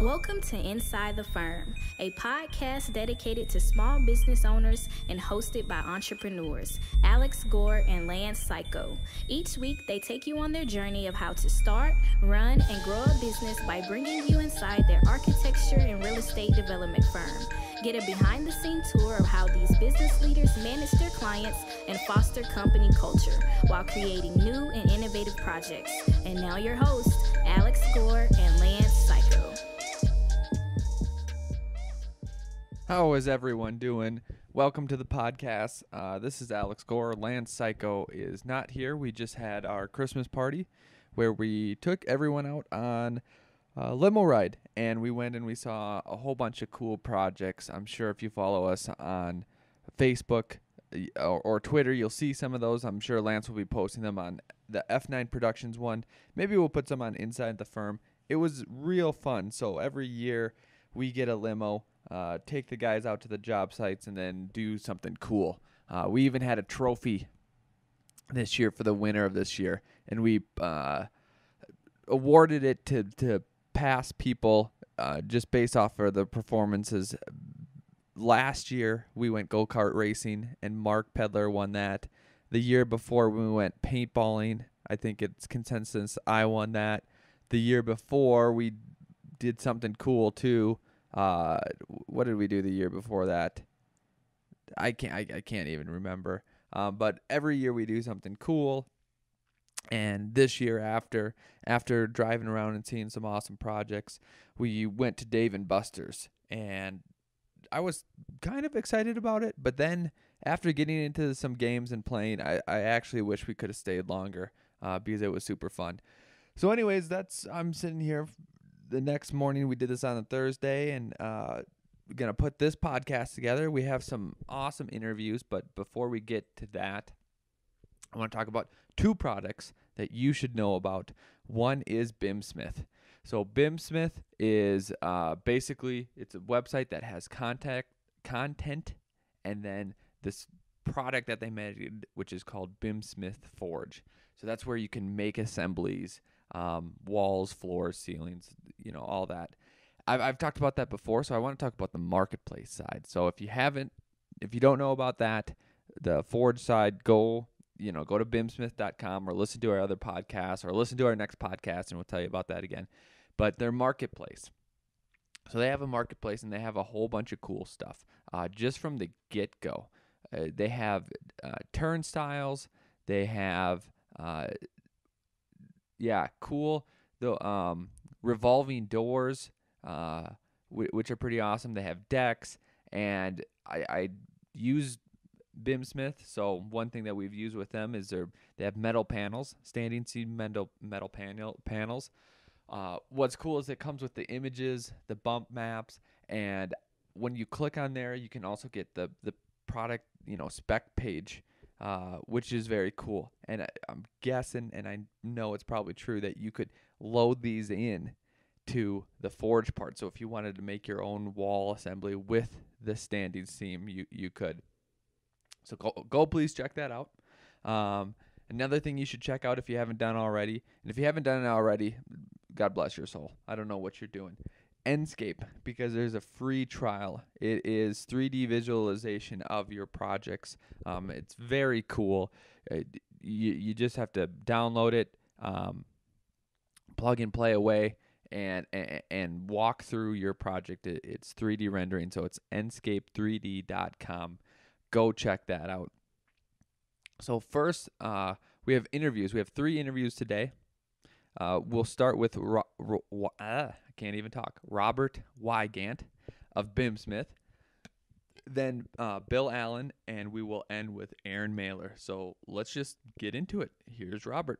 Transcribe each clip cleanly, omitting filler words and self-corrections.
Welcome to Inside the Firm, a podcast dedicated to small business owners and hosted by entrepreneurs, Alex Gore and Lance Cayko. Each week, they take you on their journey of how to start, run, and grow a business by bringing you inside their architecture and real estate development firm. Get a behind-the-scenes tour of how these business leaders manage their clients and foster company culture while creating new and innovative projects. And now your hosts, Alex Gore and Lance Cayko. How is everyone doing? Welcome to the podcast. This is Alex Gore. Lance Cayko is not here. We just had our Christmas party where we took everyone out on a limo ride, and we went and we saw a whole bunch of cool projects. I'm sure if you follow us on Facebook or Twitter, you'll see some of those. I'm sure Lance will be posting them on the F9 Productions one. Maybe we'll put some on Inside the Firm. It was real fun. So every year we get a limo, take the guys out to the job sites, and then do something cool. We even had a trophy this year for the winner of this year, and we awarded it to past people just based off of the performances. Last year we went go-kart racing, and Mark Pedler won that. The year before we went paintballing. I think it's consensus I won that. The year before we did something cool too. What did we do the year before that? I can't even remember. But every year we do something cool. And this year, after driving around and seeing some awesome projects, we went to Dave & Buster's, and I was kind of excited about it. But then after getting into some games and playing, I actually wish we could have stayed longer because it was super fun. So anyways, I'm sitting here. The next morning, we did this on a Thursday, and we're going to put this podcast together. We have some awesome interviews, but before we get to that, I want to talk about two products that you should know about. One is BIMsmith. So BIMsmith is basically, it's a website that has content, and then this product that they made, which is called BIMsmith Forge. So that's where you can make assemblies, walls, floors, ceilings, all that. I've talked about that before, so I want to talk about the marketplace side. So if you don't know about that, the Forge side, go to bimsmith.com or listen to our other podcasts or listen to our next podcast, and we'll tell you about that again. But their marketplace. So they have a marketplace, and they have a whole bunch of cool stuff just from the get-go. They have turnstiles. They have cool revolving doors, which are pretty awesome. They have decks, and I use BIMsmith. So one thing that we've used with them is they have metal panels, standing seam metal panels. What's cool is it comes with the images, the bump maps, and when you click on there, you can also get the product spec page. Which is very cool. And I'm guessing, and I know it's probably true, that you could load these in to the Forge part. So if you wanted to make your own wall assembly with the standing seam, you could. So go please check that out. Another thing you should check out if you haven't done already, and if you haven't done it already, God bless your soul. I don't know what you're doing. Enscape, because there's a free trial. It is 3D visualization of your projects. It's very cool. You just have to download it, plug and play away, and walk through your project. It's 3D rendering, so it's enscape3d.com. Go check that out. So first, we have interviews. We have 3 interviews today. We'll start with I can't even talk. Robert Wygant of BIMsmith. Then Bill Allen, and we will end with Arron Maller. So let's just get into it. Here's Robert.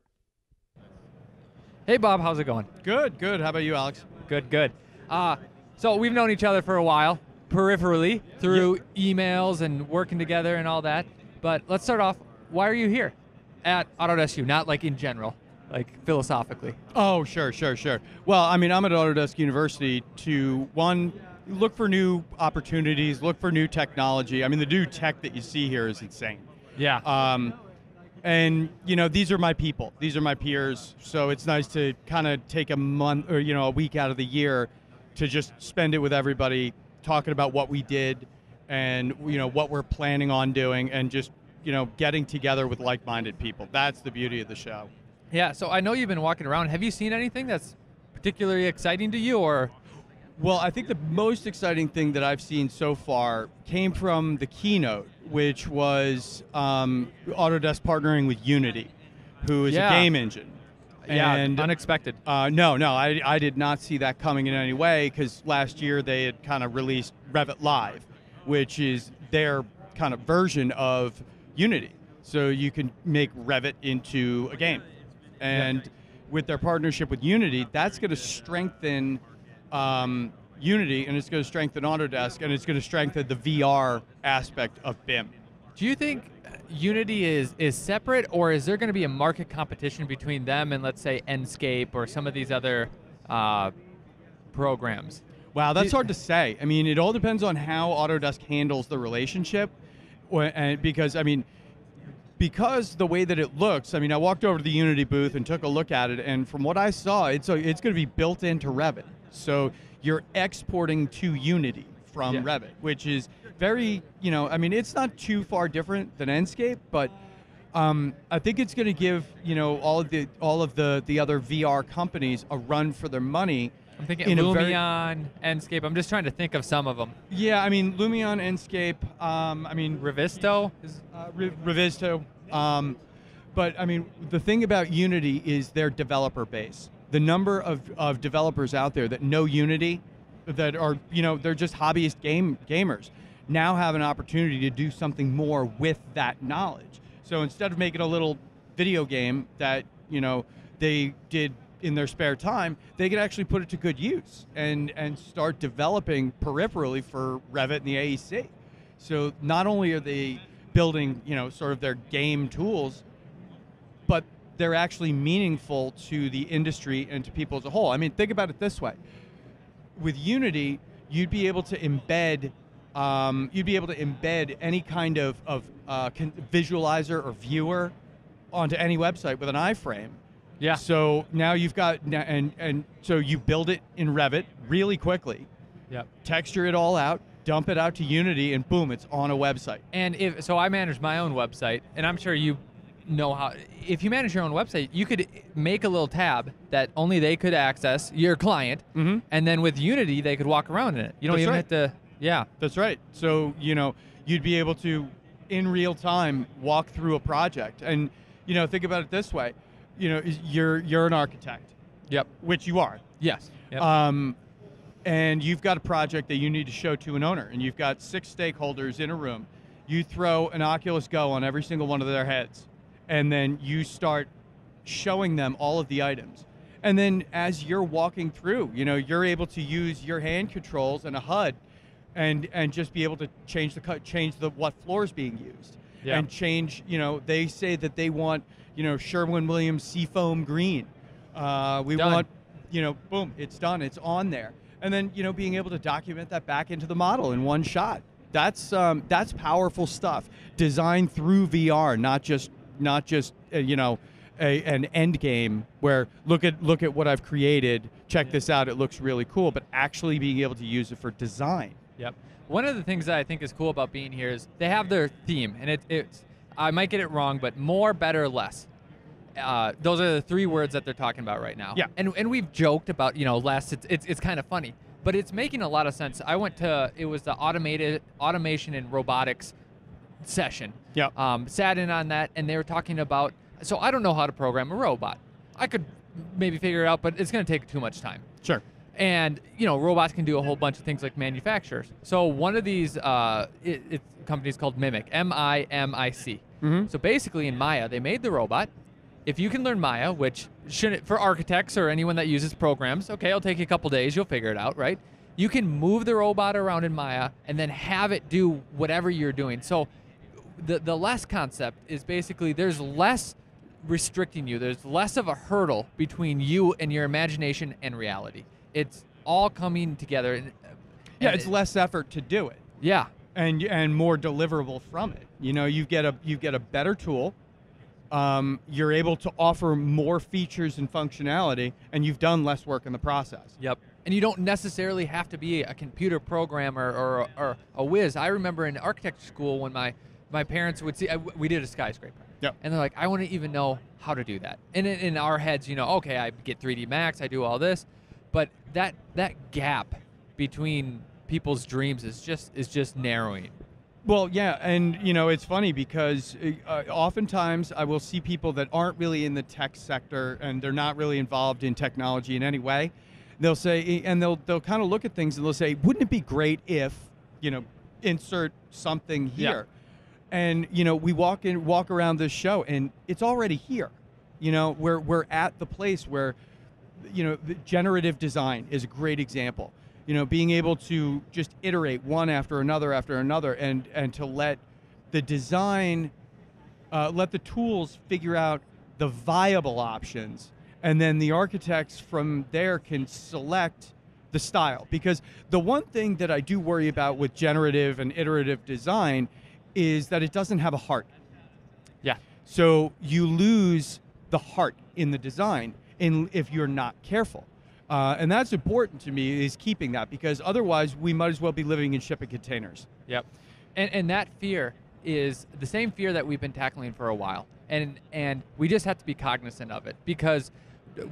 Hey, Bob. How's it going? Good. How about you, Alex? Good. So we've known each other for a while, peripherally, through emails and working together and all that. But let's start off. Why are you here at Autodesk U? Not like in general. Like philosophically. Oh, sure. Well, I'm at Autodesk University to, one, look for new opportunities, look for new technology. The new tech that you see here is insane. Yeah. And, these are my people. These are my peers. So it's nice to kind of take a month or, a week out of the year to just spend it with everybody, talking about what we did and what we're planning on doing, and just getting together with like-minded people. That's the beauty of the show. Yeah, so I know you've been walking around. Have you seen anything that's particularly exciting to you, or? Well, I think the most exciting thing that I've seen so far came from the keynote, which was Autodesk partnering with Unity, who is a game engine. Yeah, and unexpected. No, I did not see that coming in any way, because last year they had kind of released Revit Live, which is their kind of version of Unity. So you can make Revit into a game. And with their partnership with Unity, that's going to strengthen Unity, and it's going to strengthen Autodesk, and it's going to strengthen the VR aspect of BIM. Do you think Unity is separate, or is there going to be a market competition between them and, let's say, Enscape or some of these other programs? Wow, that's hard to say. I mean, it all depends on how Autodesk handles the relationship, because the way that it looks, I mean, I walked over to the Unity booth and took a look at it, and from what I saw, it's going to be built into Revit. So you're exporting to Unity from Revit, which is very, I mean, it's not too far different than Enscape, but I think it's going to give, all of the other VR companies a run for their money. I'm thinking Lumion, Enscape. I'm just trying to think of some of them. Yeah, I mean, Lumion, Enscape, Revisto. Revisto. But I mean, the thing about Unity is their developer base. The number of developers out there that know Unity, that are, they're just hobbyist gamers, now have an opportunity to do something more with that knowledge. So instead of making a little video game that, they did in their spare time, they could actually put it to good use and start developing peripherally for Revit and the AEC. So not only are they building, sort of their game tools, but they're actually meaningful to the industry and to people as a whole. I mean, think about it this way. With Unity, you'd be able to embed any kind of visualizer or viewer onto any website with an iframe. Yeah. So now you've got, and so you build it in Revit really quickly. Yep. Texture it all out, dump it out to Unity, and boom, it's on a website. And so I manage my own website, and I'm sure you know how. If you manage your own website, you could make a little tab that only they could access, your client, and then with Unity they could walk around in it. You don't even have to. Yeah. That's right. So you'd be able to, in real time, walk through a project, and think about it this way. You're an architect. Yep. Which you are. Yes. Yep. And you've got a project that you need to show to an owner, and you've got 6 stakeholders in a room. You throw an Oculus Go on every single one of their heads, and then you start showing them all of the items. And then as you're walking through, you're able to use your hand controls and a HUD and just be able to change what floor is being used. Yeah. And change, they say that they want, Sherwin-Williams Seafoam green. We want, boom, it's done, it's on there. And then, being able to document that back into the model in one shot. That's powerful stuff. Designed through VR, not just an end game where look at what I've created, check this out, it looks really cool, but actually being able to use it for design. Yep. One of the things that I think is cool about being here is they have their theme, and it's I might get it wrong, but more, better, less. Those are the 3 words that they're talking about right now. Yeah. And we've joked about, less. It's kind of funny, but it's making a lot of sense. I went to, it was the automation and robotics session. Yeah. Sat in on that, and they were talking about, so I don't know how to program a robot. I could maybe figure it out, but it's going to take too much time. Sure. And, robots can do a whole bunch of things like manufacturers. So one of these companies called Mimic, M-I-M-I-C. Mm-hmm. So basically in Maya, they made the robot. If you can learn Maya, which shouldn't, for architects or anyone that uses programs, okay, it'll take you a couple days, you'll figure it out, right? You can move the robot around in Maya and then have it do whatever you're doing. So the less concept is basically there's less restricting you. There's less of a hurdle between you and your imagination and reality. It's all coming together. Yeah, it's less effort to do it. Yeah. And more deliverable from it. You get a better tool. you're able to offer more features and functionality, and you've done less work in the process. Yep. And you don't necessarily have to be a computer programmer or a whiz. I remember in architecture school when my parents would see, we did a skyscraper. Yep. And they're like, I want to even know how to do that. And in our heads, okay, I get 3D Max, I do all this. But that gap between people's dreams is just narrowing. Well, yeah, and it's funny because oftentimes I will see people that aren't really in the tech sector and they're not really involved in technology in any way. They'll say, and they'll kind of look at things and they'll say, wouldn't it be great if, insert something here? Yeah. And we walk around this show and it's already here. We're at the place where, the generative design is a great example. Being able to just iterate one after another and to let the design, let the tools figure out the viable options, and then the architects from there can select the style. Because the one thing that I do worry about with generative and iterative design is that it doesn't have a heart. Yeah. So you lose the heart in the design if you're not careful. And that's important to me, is keeping that, because otherwise we might as well be living in shipping containers. Yep. And that fear is the same fear that we've been tackling for a while. And we just have to be cognizant of it, because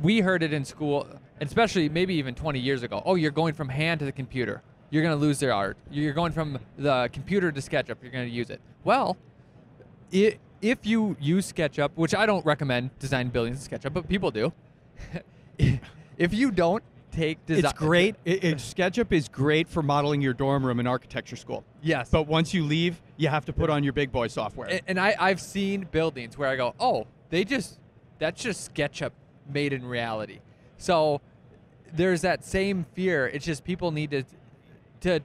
we heard it in school, especially maybe even 20 years ago. Oh, you're going from hand to the computer. You're going to lose their art. You're going from the computer to SketchUp. You're going to use it. Well, if you use SketchUp, which I don't recommend design buildings in SketchUp, but people do. If you don't take design... It's great. SketchUp is great for modeling your dorm room in architecture school. Yes. But once you leave, you have to put on your big boy software. And I've seen buildings where I go, oh, that's just SketchUp made in reality. So there's that same fear. It's just people need to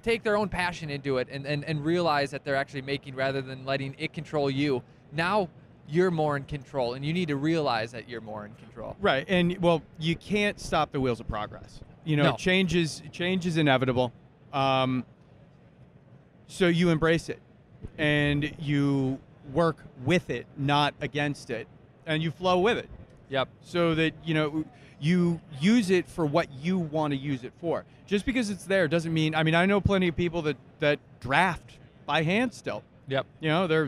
take their own passion into it and realize that they're actually making, rather than letting it control you. Now you're more in control, and you need to realize that you're more in control. Right, and well, you can't stop the wheels of progress. No. Change is inevitable. So you embrace it, and you work with it, not against it, and you flow with it. Yep. So that you use it for what you want to use it for. Just because it's there doesn't mean. I mean, I know plenty of people that draft by hand still. Yep.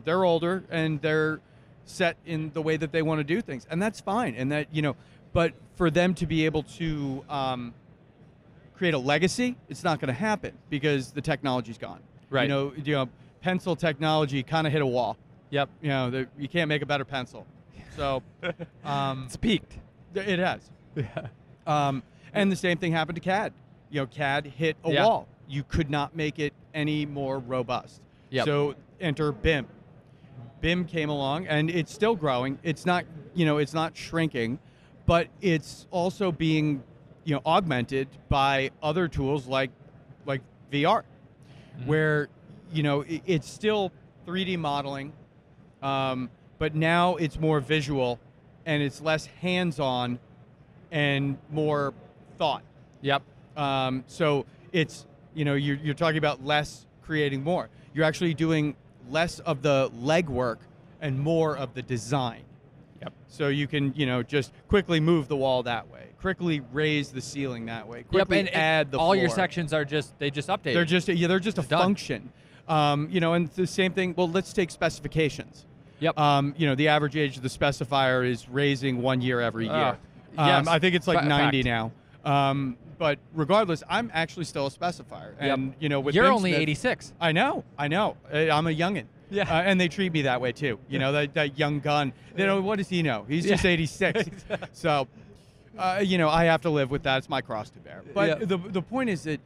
They're older and they're set in the way that they want to do things, and that's fine. And that but for them to be able to create a legacy, it's not going to happen because the technology's gone. Right. Pencil technology kind of hit a wall. Yep. You can't make a better pencil. So it's peaked. It has. Yeah. And the same thing happened to CAD. CAD hit a wall. You could not make it any more robust. Yep. So enter BIM. BIM came along, and it's still growing. It's not, it's not shrinking, but it's also being, augmented by other tools like VR, where, it's still 3D modeling, but now it's more visual, and it's less hands-on and more thought. Yep. So it's, you're talking about less creating more. You're actually doing less of the legwork and more of the design. Yep. So you can, just quickly move the wall that way, quickly raise the ceiling that way, quickly add the all floor. your sections are just updated. They're just a function. And the same thing. Well, let's take specifications. Yep. The average age of the specifier is raising 1 year every year. Yes. I think it's like 90 fact. now. But regardless, I'm actually still a specifier. And with you're BIM only Smith, 86. I know. I'm a youngin. Yeah. And they treat me that way too. That young gun. What does he know? He's just 86. So, I have to live with that. It's my cross to bear. But the point is that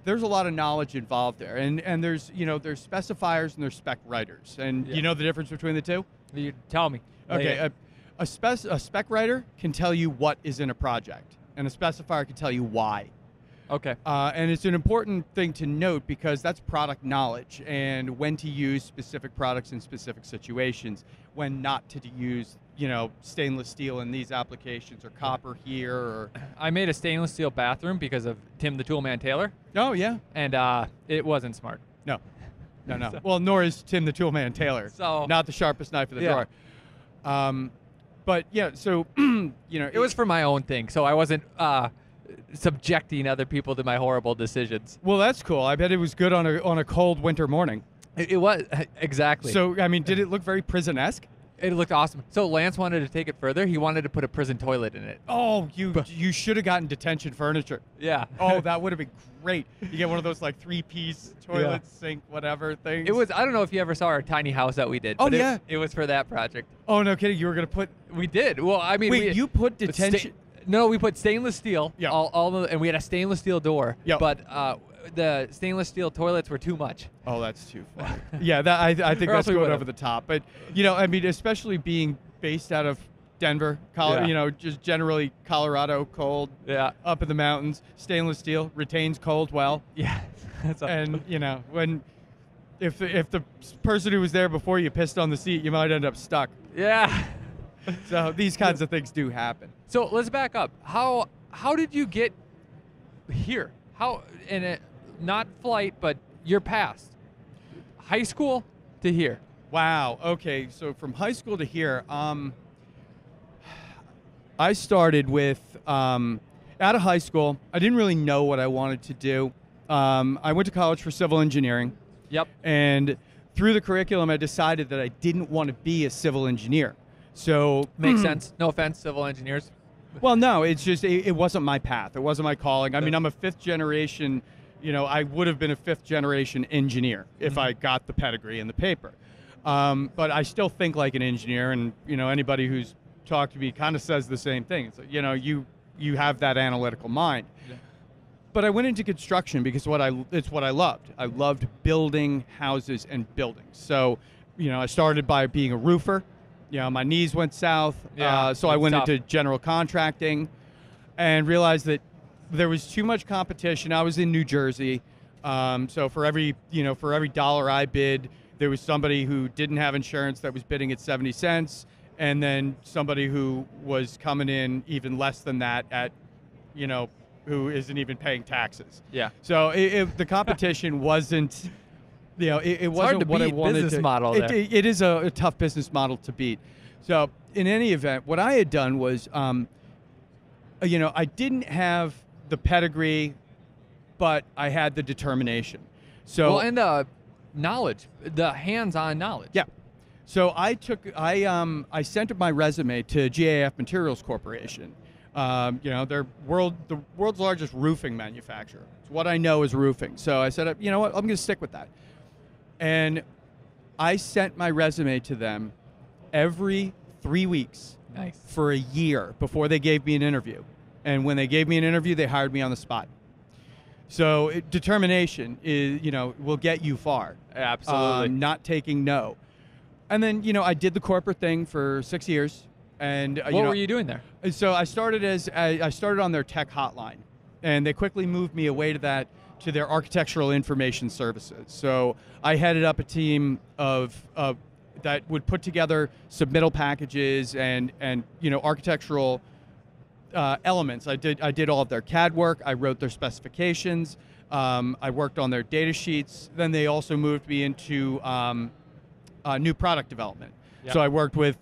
there's a lot of knowledge involved there, and there's there's specifiers and there's spec writers, and you know the difference between the two. You tell me. Okay, a spec writer can tell you what is in a project, and a specifier can tell you why. Okay. And it's an important thing to note because that's product knowledge and when to use specific products in specific situations, when not to use, stainless steel in these applications or copper here. Or I made a stainless steel bathroom because of Tim the Toolman Taylor. Oh, yeah. And it wasn't smart. No. Well, nor is Tim the Toolman Taylor. So not the sharpest knife in the drawer. But yeah, so It was for my own thing, so I wasn't subjecting other people to my horrible decisions. well, that's cool. I bet it was good on a cold winter morning. It was exactly. So I mean, did it look very prison-esque? It looked awesome. So Lance wanted to take it further. He wanted to put a prison toilet in it. Oh, you should have gotten detention furniture. Yeah. Oh, that would have been great. You get one of those like 3-piece toilet, sink, whatever things. It was. I don't know if you ever saw our tiny house that we did. Oh, but yeah. It was for that project. Oh, no kidding. You were gonna put. We did. Well, I mean, Wait, you put but detention. No, we put stainless steel. Yeah. And we had a stainless steel door. Yeah. But the stainless steel toilets were too much. Oh, that's too funny. Yeah, that I think Or else that's we going would've. over the top. But I mean, especially being based out of Denver, Yeah. just generally Colorado, cold, Yeah. up in the mountains, stainless steel retains cold well. Yeah. And when if the person who was there before you pissed on the seat, you might end up stuck. Yeah. So these kinds of things do happen. So let's back up. How did you get here? How in it, not flight, but your past, high school to here. Wow. Okay. So from high school to here, I started with out of high school. I didn't really know what I wanted to do. I went to college for civil engineering. Yep. And through the curriculum, I decided that I didn't want to be a civil engineer. So Makes sense. No offense, civil engineers. well, no, it's just it wasn't my path. It wasn't my calling. I mean, I'm a fifth generation. I would have been a fifth generation engineer if I got the pedigree in the paper. But I still think like an engineer, and anybody who's talked to me kind of says the same thing. It's like, you have that analytical mind. Yeah. But I went into construction because it's what I loved. I loved building houses and buildings. So, I started by being a roofer. My knees went south, Yeah, so I that's went tough. into general contracting, and realized that there was too much competition. I was in New Jersey, so for every dollar I bid, there was somebody who didn't have insurance that was bidding at 70 cents, and then somebody who was coming in even less than that at, who isn't even paying taxes. Yeah. So the competition wasn't, it wasn't hard to what I beat wanted business to. model there. It is a tough business model to beat. So in any event, what I had done was, I didn't have the pedigree, but I had the determination. So Well, and the knowledge, the hands-on knowledge. yeah. So I sent my resume to GAF Materials Corporation. They're the world's largest roofing manufacturer. It's what I know is roofing. So I said, you know what, I'm going to stick with that. And I sent my resume to them every 3 weeks Nice. for a year before they gave me an interview. And when they gave me an interview, they hired me on the spot. So determination is, will get you far. Absolutely. Not taking no. And then, I did the corporate thing for 6 years. And What were you doing there? So I started on their tech hotline, and they quickly moved me away to their architectural information services. So I headed up a team of that would put together submittal packages and architectural elements. I did all of their CAD work. I wrote their specifications. I worked on their data sheets. Then they also moved me into new product development. Yep. So I worked with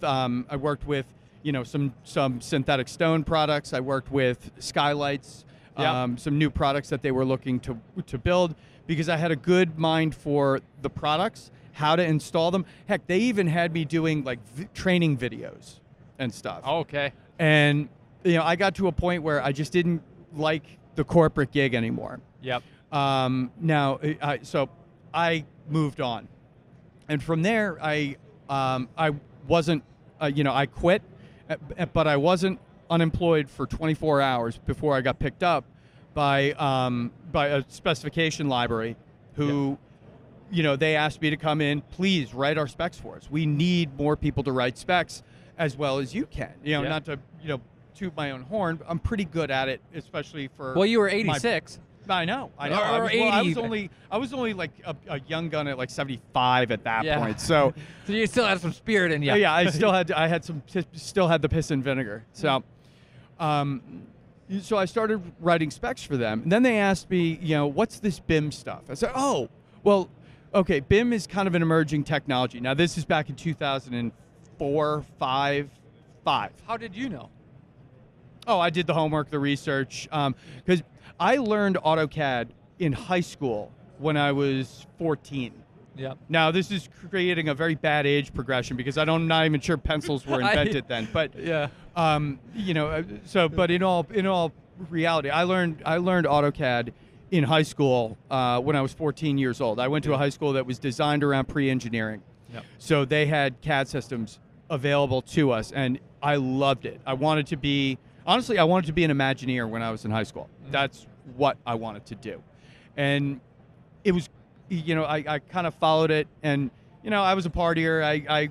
some synthetic stone products. I worked with skylights, Yep. some new products that they were looking to build, because I had a good mind for the products, how to install them. Heck, they even had me doing like training videos and stuff. Okay. And I got to a point where I just didn't like the corporate gig anymore. Yep. So I moved on, and from there I wasn't I quit, but I wasn't unemployed for 24 hours before I got picked up by a specification library who. They asked me to come in, please write our specs for us. We need more people to write specs as well as you can. Not to, toot my own horn, but I'm pretty good at it, especially for. Well, you were 86. I know. Or 80. I was only like a young gun at like 75 at that Yeah. point. So So you still had some spirit in you. yeah, I still had the piss and vinegar. So so I started writing specs for them. And then they asked me, what's this BIM stuff? I said, oh, well, okay, BIM is kind of an emerging technology. Now, this is back in 2005 4, 5, 5. How did you know? Oh, I did the homework, the research, because I learned AutoCAD in high school when I was 14. Yep. Now, this is creating a very bad age progression because I'm not even sure pencils were invented then. But Yeah. but in all reality, I learned AutoCAD in high school when I was 14 years old. I went to a high school that was designed around pre-engineering. Yep. So they had CAD systems available to us, and I loved it. I wanted to be an Imagineer when I was in high school. Mm-hmm. That's what I wanted to do. And it was, I kind of followed it, and, I was a partier. I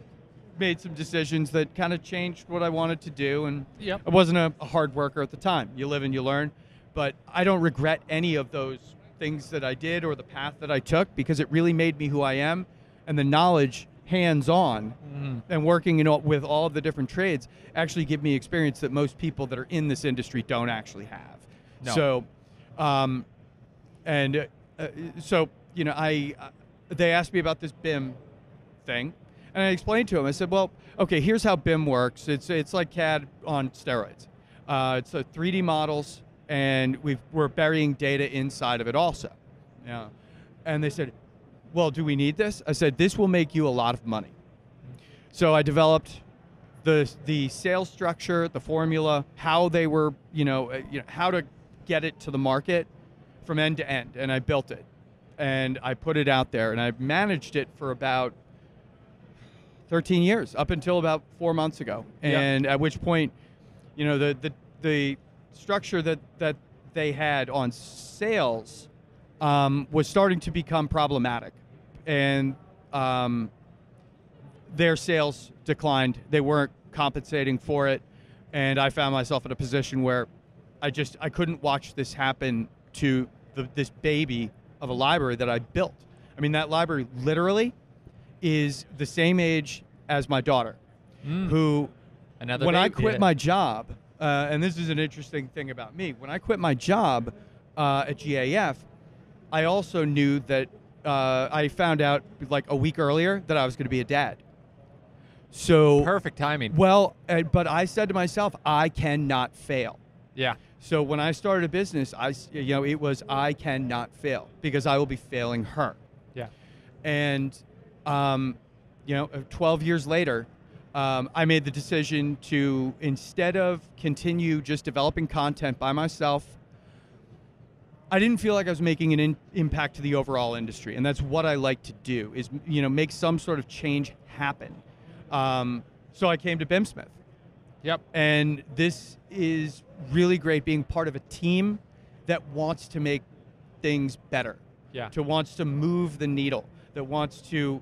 made some decisions that kind of changed what I wanted to do, and Yep. I wasn't a hard worker at the time. You live and you learn. But I don't regret any of those things that I did or the path that I took because it really made me who I am, and the knowledge hands-on and working with all of the different trades actually give me experience that most people that are in this industry don't actually have. No. So, they asked me about this BIM thing, and I explained to them. I said, well, okay, here's how BIM works. It's like CAD on steroids. It's 3D models, and we're burying data inside of it also. Yeah. And they said, well, do we need this? I said, this will make you a lot of money. So I developed the sales structure, the formula, how they were, how to get it to the market from end to end, and I built it. And I put it out there, and I managed it for about 13 years, up until about 4 months ago. Yep. And at which point, the structure that they had on sales was starting to become problematic. And their sales declined. They weren't compensating for it. And I found myself in a position where I couldn't watch this happen to this baby of a library that I built. I mean, that library literally is the same age as my daughter, who, when I quit my job, and this is an interesting thing about me, when I quit my job at GAF, I also knew that I found out like a week earlier that I was going to be a dad. So Perfect timing. Well, but I said to myself, I cannot fail. Yeah. So when I started a business, it was I cannot fail because I will be failing her. Yeah. And 12 years later, I made the decision to, instead of continue just developing content by myself, I didn't feel like I was making an impact to the overall industry, and that's what I like to do, is make some sort of change happen. So I came to BIMsmith. Yep. And this is really great, being part of a team that wants to make things better. Yeah. Wants to move the needle, that wants to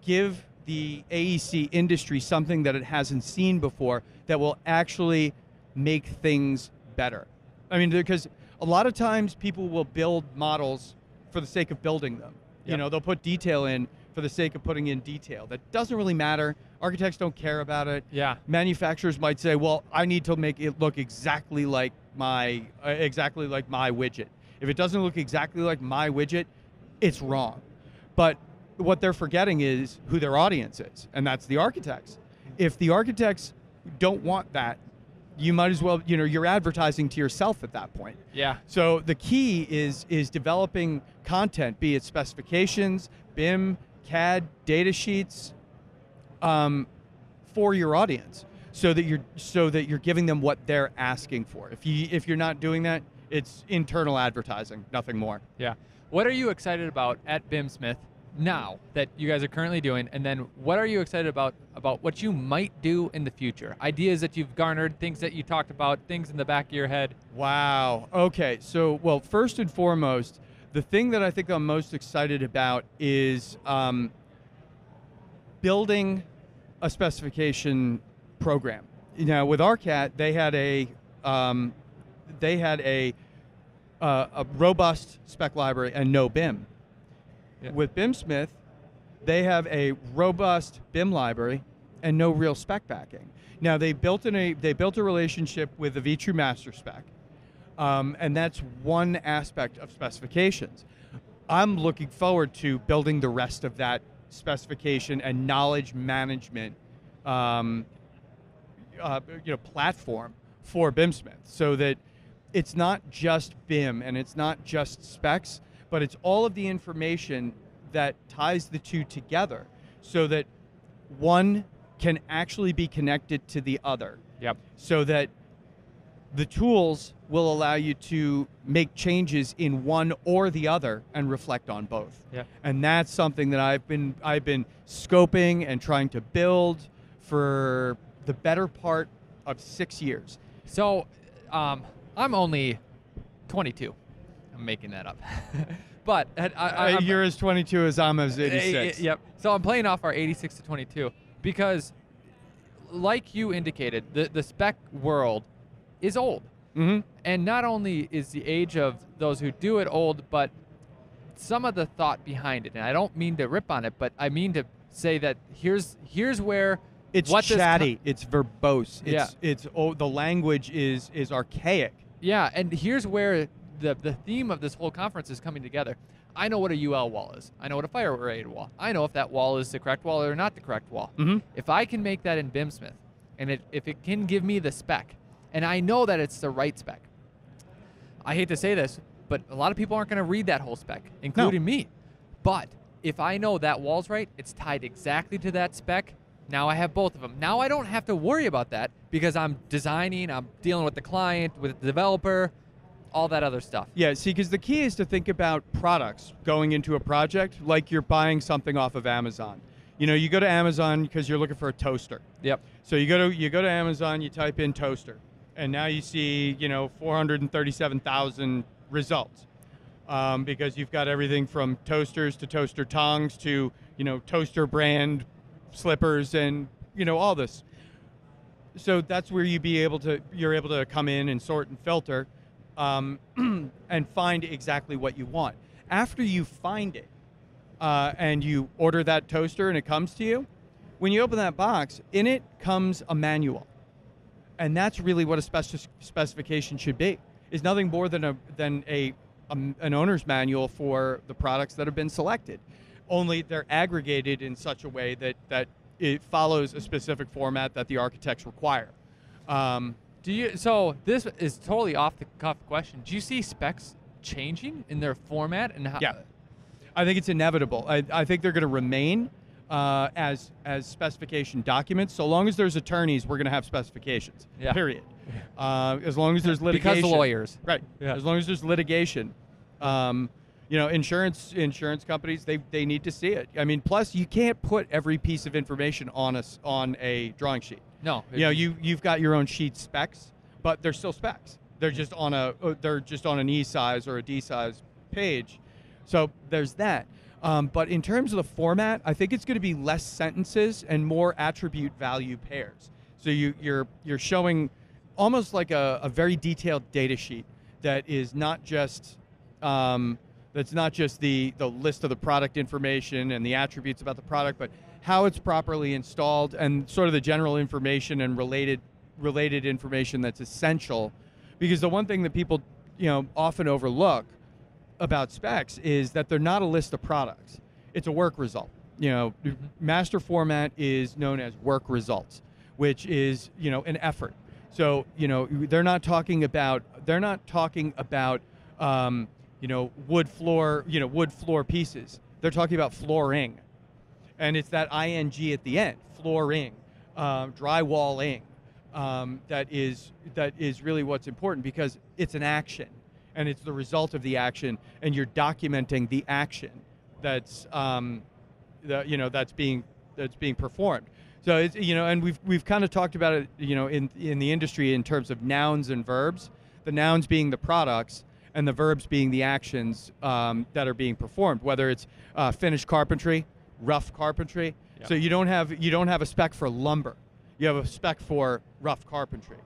give the AEC industry something that it hasn't seen before that will actually make things better. I mean, because a lot of times people will build models for the sake of building them. Yep. They'll put detail in for the sake of putting in detail. That doesn't really matter. Architects don't care about it. Yeah. Manufacturers might say, well, I need to make it look exactly like my widget. If it doesn't look exactly like my widget, it's wrong. But what they're forgetting is who their audience is, and that's the architects. If the architects don't want that, you might as well, you're advertising to yourself at that point. Yeah. So the key is developing content, be it specifications, BIM, CAD, data sheets, for your audience, so that you're giving them what they're asking for. If you're not doing that, it's internal advertising, nothing more. Yeah. What are you excited about at BIMsmith now that you guys are currently doing, and then what are you excited about what you might do in the future? Ideas that you've garnered, things that you talked about, things in the back of your head. Wow. Okay. So, well, first and foremost, the thing that I think I'm most excited about is building a specification program. With ARCAT, they had a robust spec library and no BIM. Yeah. With BIMsmith, they have a robust BIM library and no real spec backing. Now they built a relationship with the vTrue Master Spec, and that's one aspect of specifications. I'm looking forward to building the rest of that specification and knowledge management platform for BIMsmith, so that it's not just BIM and it's not just specs, but it's all of the information that ties the two together, so that one can actually be connected to the other. Yep. So that the tools will allow you to make changes in one or the other and reflect on both. Yep. And that's something that I've been scoping and trying to build for the better part of 6 years. So, I'm only 22. I'm making that up. But you're as 22 as I'm as 86. Yep. So I'm playing off our 86 to 22 because, like you indicated, the spec world is old. Mm-hmm. And not only is the age of those who do it old, but some of the thought behind it. And I don't mean to rip on it, but I mean to say that here's where it's chatty, it's verbose, the language is archaic. Yeah, and here's where the theme of this whole conference is coming together. I know what a UL wall is. I know what a fire-rated wall. I know if that wall is the correct wall or not the correct wall. Mm-hmm. If I can make that in BIMsmith, and if it can give me the spec, and I know that it's the right spec. I hate to say this, but a lot of people aren't going to read that whole spec, including me. But if I know that wall's right, it's tied exactly to that spec, now I have both of them. Now I don't have to worry about that because I'm designing, I'm dealing with the client, with the developer, all that other stuff. Yeah, see, because the key is to think about products going into a project like you're buying something off of Amazon. You know, you go to Amazon because you're looking for a toaster. Yep. So you go to Amazon, you type in toaster, and now you see 437,000 results because you've got everything from toasters to toaster tongs to toaster brand slippers and all this. So that's where you're able to come in and sort and filter and find exactly what you want. After you find it and you order that toaster and it comes to you, when you open that box, in it comes a manual. And that's really what a specification should be. Is nothing more than an owner's manual for the products that have been selected. Only they're aggregated in such a way that it follows a specific format that the architects require. So this is totally off the cuff question. Do you see specs changing in their format and how? Yeah, I think it's inevitable. I think they're going to remain as specification documents. So long as there's attorneys, we're going to have specifications. Yeah. Period. As long as there's litigation. Because lawyers. Right. Yeah. As long as there's litigation. Insurance companies, they need to see it. I mean, plus you can't put every piece of information on a drawing sheet. No. You've got your own sheet specs, but they're still specs. They're just on an E size or a D size page. So there's that. But in terms of the format, I think it's going to be less sentences and more attribute value pairs. So you're showing almost like a very detailed data sheet that is not just that's not just the list of the product information and the attributes about the product, but how it's properly installed and sort of the general information and related information that's essential. Because the one thing that people often overlook about specs is that they're not a list of products. It's a work result. Master format is known as work results, which is an effort. So they're not talking about wood floor pieces. They're talking about flooring, and it's that ing at the end, flooring, drywalling. That is really what's important, because it's an action, and it's the result of the action, and you're documenting the action that's that's being performed. So it's and we've kind of talked about it in the industry in terms of nouns and verbs. The nouns being the products, and the verbs being the actions that are being performed, whether it's finished carpentry, rough carpentry. Yep. So you don't have a spec for lumber. You have a spec for rough carpentry.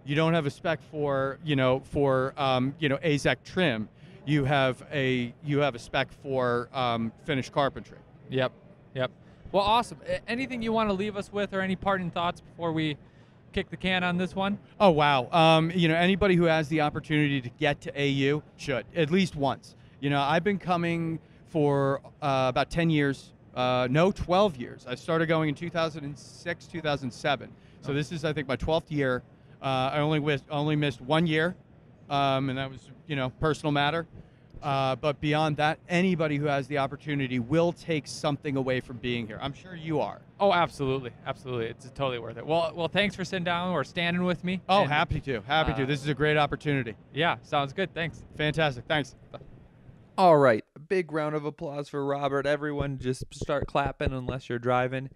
You don't have a spec for AZEK trim. You have a spec for finished carpentry. Yep. Well, awesome. Anything you want to leave us with, or any parting thoughts before we kick the can on this one? Oh, wow. Anybody who has the opportunity to get to AU should, at least once. I've been coming for about 10 years No, 12 years. I started going in 2006, 2007. So this is, I think, my 12th year. I only missed 1 year, and that was, personal matter. But beyond that, anybody who has the opportunity will take something away from being here. I'm sure you are. Oh, absolutely. Absolutely. It's totally worth it. Well, thanks for sitting down or standing with me. Oh, And, happy to. This is a great opportunity. Yeah, sounds good. Thanks. Fantastic. Thanks. All right, a big round of applause for Robert. Everyone just start clapping unless you're driving.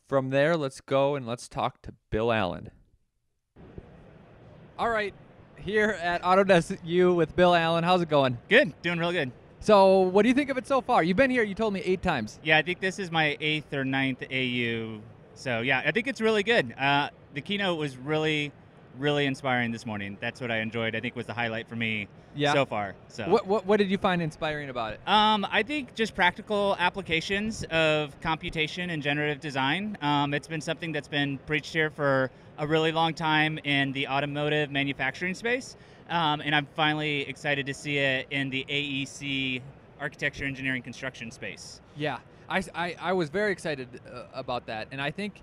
From there, let's go and let's talk to Bill Allen. All right, here at Autodesk U with Bill Allen. How's it going? Good, doing real good. So what do you think of it so far? You've been here, you told me 8 times. Yeah, I think this is my 8th or 9th AU. So yeah, I think it's really good. The keynote was really inspiring this morning. That's what I enjoyed. I think was the highlight for me so far. So what did you find inspiring about it? I think just practical applications of computation and generative design. It's been something that's been preached here for a really long time in the automotive manufacturing space. And I'm finally excited to see it in the AEC, architecture, engineering, construction space. Yeah, I was very excited about that. And I think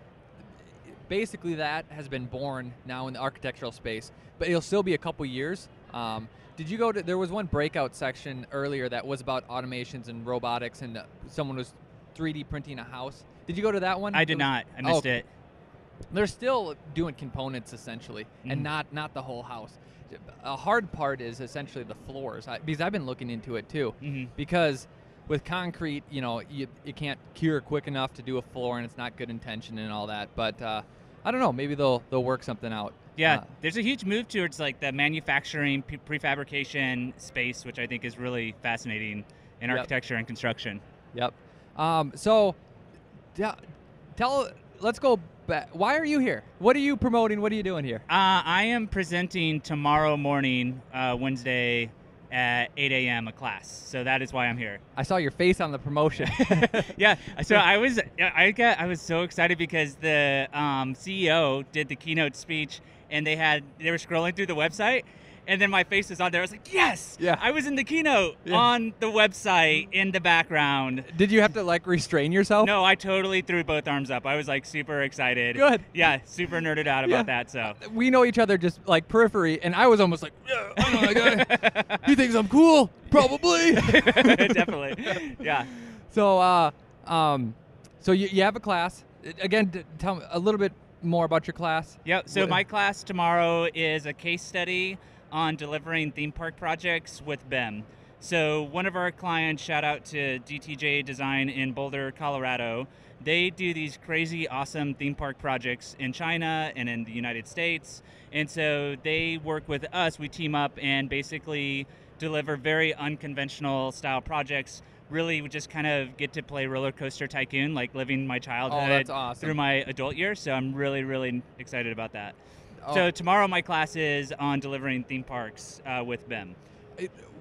basically that has been born now in the architectural space, but it'll still be a couple years. Did you go to, there was one breakout section earlier that was about automations and robotics, and someone was 3D printing a house. Did you go to that one? I did not. I missed it. They're still doing components essentially, and not the whole house. A hard part is essentially the floors, because I've been looking into it too. Because with concrete, you can't cure quick enough to do a floor, and it's not good intention and all that. But I don't know, maybe they'll work something out. Yeah, there's a huge move towards like the manufacturing prefabrication space, which I think is really fascinating in architecture and construction. Yep. So let's go back. Why are you here? What are you promoting? What are you doing here? I am presenting tomorrow morning, Wednesday at 8 a.m. a class. So that is why I'm here. I saw your face on the promotion. Yeah. So I was so excited because the CEO did the keynote speech, and they were scrolling through the website, and then my face was on there. I was like, yes, I was in the keynote on the website in the background. Did you have to like restrain yourself? No, I totally threw both arms up. I was like super excited. Good. Yeah, super nerded out about that. So we know each other just like periphery, and I was almost like, yeah, I know that guy. He thinks I'm cool, probably. Definitely. Yeah. So, so you have a class. Again, tell me a little bit more about your class. Yep. So my class tomorrow is a case study on delivering theme park projects with BIM. So one of our clients, shout out to DTJ Design in Boulder, Colorado, they do these crazy awesome theme park projects in China and in the United States. And so they work with us, we team up and basically deliver very unconventional style projects. Really, we just kind of get to play roller coaster tycoon, like living my childhood through my adult years. So I'm really excited about that. So tomorrow my class is on delivering theme parks with BIM.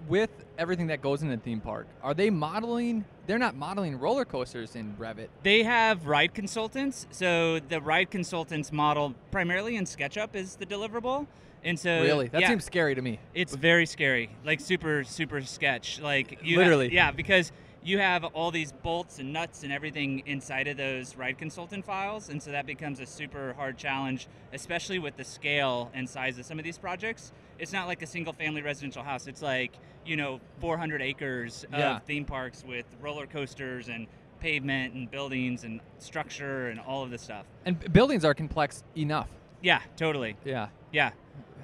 With everything that goes in a theme park, are they modeling? They're not modeling roller coasters in Revit. They have ride consultants. So the ride consultants model primarily in SketchUp is the deliverable. And so really, that seems scary to me. It's very scary, like super sketch. Like literally, because you have all these bolts and nuts and everything inside of those ride consultant files, and so that becomes a super hard challenge, especially with the scale and size of some of these projects. It's not like a single family residential house. It's like, 400 acres of theme parks with roller coasters and pavement and buildings and structure and all of this stuff. And buildings are complex enough. Yeah, totally. Yeah.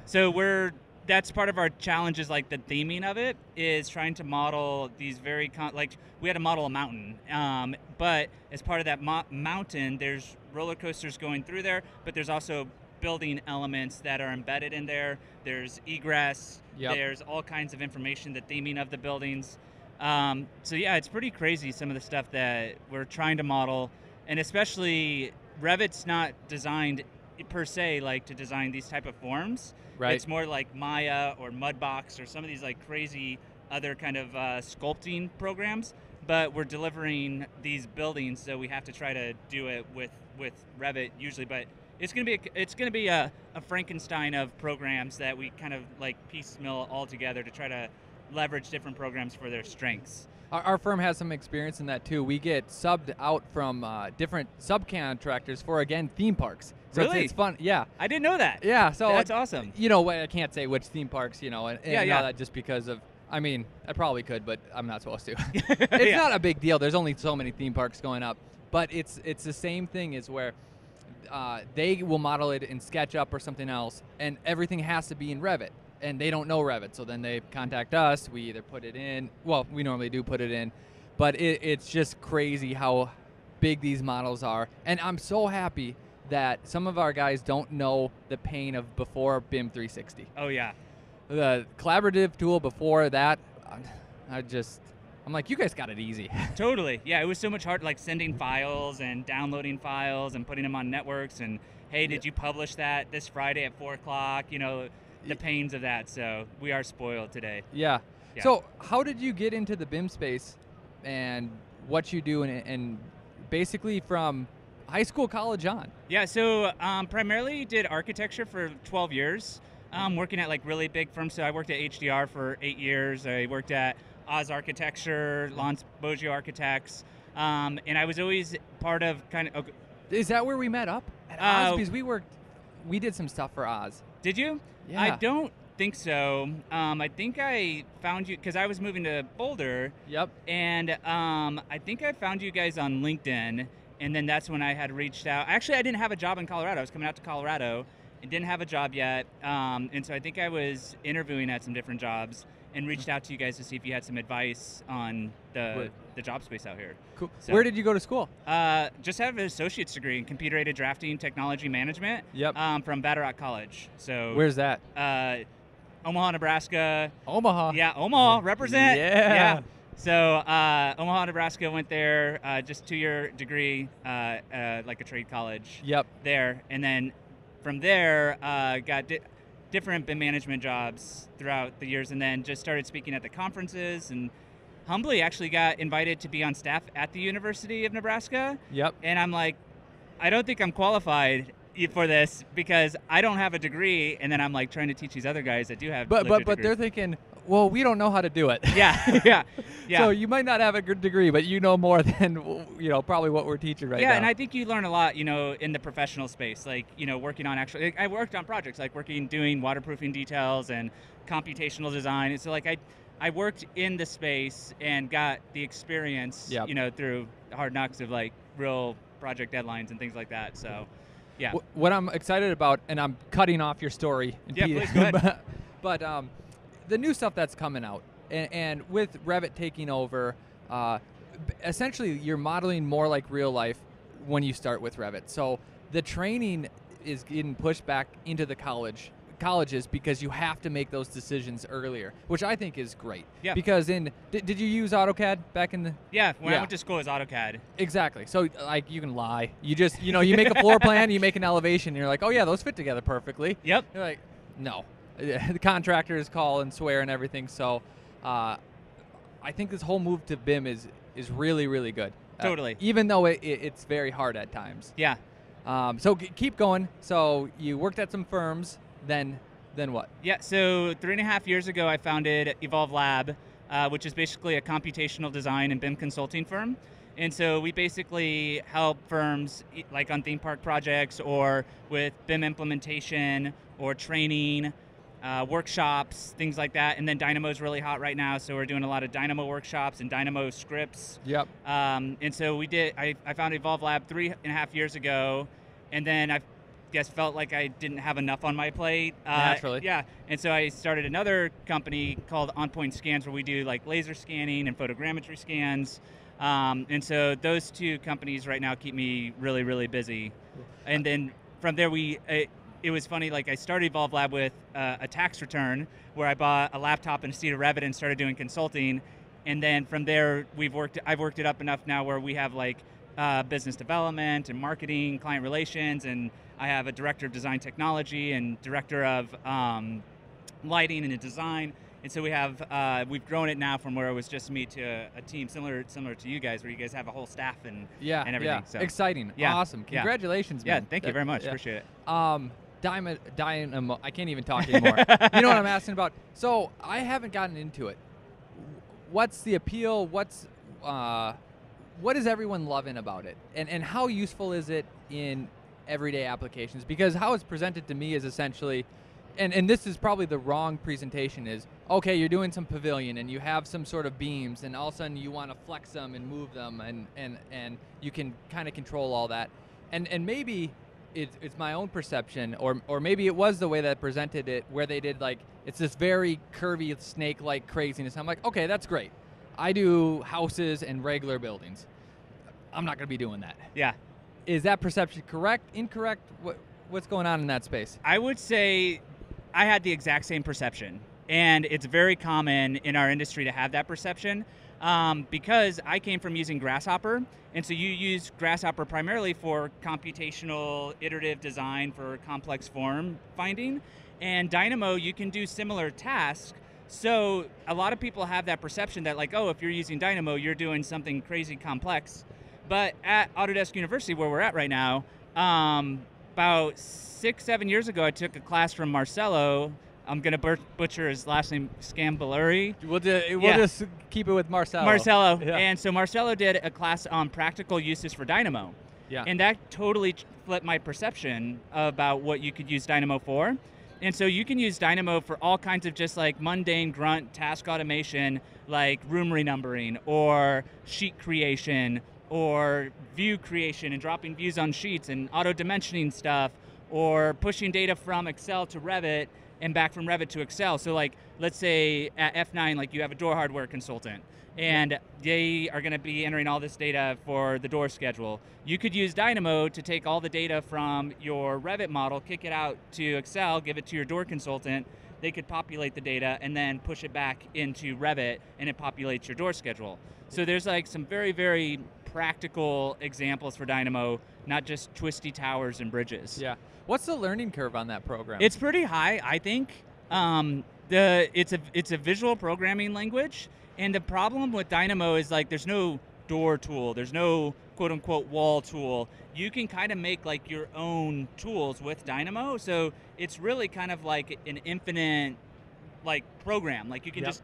So that's part of our challenge, is like the theming of it is trying to model these very like we had to model a mountain, but as part of that mountain, there's roller coasters going through there, but there's also building elements that are embedded in there. There's egress. There's all kinds of information, the theming of the buildings. So yeah, it's pretty crazy, some of the stuff that we're trying to model, and especially Revit's not designed per se like to design these type of forms. Right. It's more like Maya or Mudbox or some of these like crazy other kind of sculpting programs, but we're delivering these buildings, so we have to try to do it with Revit usually. But it's gonna be a Frankenstein of programs that we kind of like piecemeal all together to try to leverage different programs for their strengths. Our firm has some experience in that too. We get subbed out from different subcontractors for, again, theme parks. So Really? it's fun. Yeah. I didn't know that. Yeah. So That's awesome. You know, I can't say which theme parks, and all Yeah. that just because of, I mean, I probably could, but I'm not supposed to. It's not a big deal. There's only so many theme parks going up. But it's the same thing as where they will model it in SketchUp or something else, and everything has to be in Revit. And they don't know Revit, so then they contact us. We either put it in. Well, we normally do put it in, but it's just crazy how big these models are. And I'm so happy that some of our guys don't know the pain of before BIM 360. Oh yeah. The collaborative tool before that, I'm like, you guys got it easy. Totally. Yeah, it was so much hard, like sending files and downloading files and putting them on networks. And hey, did you publish that this Friday at 4 o'clock? You know, the pains of that. So we are spoiled today. Yeah. Yeah. So how did you get into the BIM space and what you do, and basically from high school, college on? Yeah, so primarily did architecture for 12 years, working at like really big firms. So I worked at HDR for 8 years. I worked at Oz Architecture, Lance Boggio Architects, and I was always part of kind of. Is that where we met up? At Oz? Because we did some stuff for Oz. Did you? Yeah. I don't think so. I think I found you because I was moving to Boulder. Yep. And I think I found you guys on LinkedIn, and then that's when I had reached out. Actually, I didn't have a job in Colorado. I was coming out to Colorado and didn't have a job yet. And so I think I was interviewing at some different jobs and reached out to you guys to see if you had some advice on the job space out here. Cool. So, Where did you go to school? just have an associate's degree in computer-aided drafting technology management. Yep. From Battle Rock College. So Where's that? Omaha, Nebraska. Omaha. Yeah, Omaha, represent. Yeah. So Omaha, Nebraska, went there, just 2-year degree, like a trade college. Yep. There, and then from there, got different BIM management jobs throughout the years, and then just started speaking at the conferences, and humbly actually got invited to be on staff at the University of Nebraska. Yep. And I'm like, I don't think I'm qualified for this because I don't have a degree, and then I'm like trying to teach these other guys that do have. But legit they're degrees. thinking, well, we don't know how to do it. Yeah. So you might not have a good degree, but you know more than probably what we're teaching right now. Yeah, and I think you learn a lot, in the professional space, like working on I worked on projects like doing waterproofing details and computational design, and so like I worked in the space and got the experience, Yep. Through hard knocks of like real project deadlines and things like that. So. Yeah. What I'm excited about, and I'm cutting off your story. Yeah, please go ahead. but the new stuff that's coming out, and with Revit taking over, essentially you're modeling more like real life when you start with Revit. So the training is getting pushed back into the colleges because you have to make those decisions earlier, which I think is great. Yeah. Because did you use AutoCAD back in the? Yeah, when I went to school, it was AutoCAD. Exactly. So like you can lie. You just you make a floor plan, you make an elevation, and you're like, oh yeah, those fit together perfectly. Yep. You're like, no. The contractors call and swear and everything. So I think this whole move to BIM is really, really good. Totally. Even though it's very hard at times. Yeah. So keep going. So you worked at some firms. Then what? Yeah, so 3.5 years ago, I founded Evolve Lab, which is basically a computational design and BIM consulting firm. And so we basically help firms like on theme park projects or with BIM implementation or training, workshops, things like that. And then Dynamo is really hot right now, so we're doing a lot of Dynamo workshops and Dynamo scripts. Yep. And so I founded Evolve Lab 3.5 years ago, and then I felt like I didn't have enough on my plate. Naturally. Yeah, and so I started another company called On Point Scans, where we do like laser scanning and photogrammetry scans. And so those two companies right now keep me really, really busy. And then from there, it was funny, like I started Evolve Lab with a tax return where I bought a laptop and a seat of Revit and started doing consulting. And then from there, I've worked it up enough now where we have like business development and marketing, client relations, and I have a director of design technology and director of lighting and design. And so we've grown it now from where it was just me to a team similar to you guys, where you guys have a whole staff and everything. Yeah. So Exciting. Yeah. Awesome. Congratulations, man. Yeah, thank you very much. Appreciate it. Dynamo. I can't even talk anymore. You know what I'm asking about? So I haven't gotten into it. what's the appeal? What is everyone loving about it? And how useful is it in everyday applications? Because how it's presented to me is essentially, and this is probably the wrong presentation, is, okay, you're doing some pavilion and you have some sort of beams and all of a sudden you want to flex them and move them and you can kind of control all that. And maybe it's my own perception, or maybe it was the way that I presented it, where they did like, it's this very curvy snake-like craziness. I'm like, okay, that's great. I do houses and regular buildings. I'm not going to be doing that. Yeah. Is that perception correct, incorrect? What's going on in that space? I would say I had the exact same perception, and it's very common in our industry to have that perception because I came from using Grasshopper, and so you use Grasshopper primarily for computational iterative design for complex form finding, and Dynamo, you can do similar tasks. So a lot of people have that perception that like, oh, if you're using Dynamo, you're doing something crazy complex. But at Autodesk University, where we're at right now, about 6-7 years ago, I took a class from Marcelo. I'm going to butcher his last name, Scambolari. We'll just keep it with Marcelo. Marcelo. Yeah. And so Marcelo did a class on practical uses for Dynamo. Yeah. And that totally flipped my perception about what you could use Dynamo for. And so you can use Dynamo for all kinds of just like mundane grunt task automation, like room renumbering or sheet creation or view creation and dropping views on sheets and auto dimensioning stuff, or pushing data from Excel to Revit and back from Revit to Excel. So like, let's say at F9, like you have a door hardware consultant and they are gonna be entering all this data for the door schedule. You could use Dynamo to take all the data from your Revit model, kick it out to Excel, give it to your door consultant. They could populate the data and then push it back into Revit and it populates your door schedule. So there's like some very, very practical examples for Dynamo, not just twisty towers and bridges. Yeah. What's the learning curve on that program? It's pretty high, I think. It's a visual programming language, and the problem with Dynamo is like there's no door tool, there's no quote unquote wall tool. You can kind of make like your own tools with Dynamo, so it's really kind of like an infinite like program. Like you can just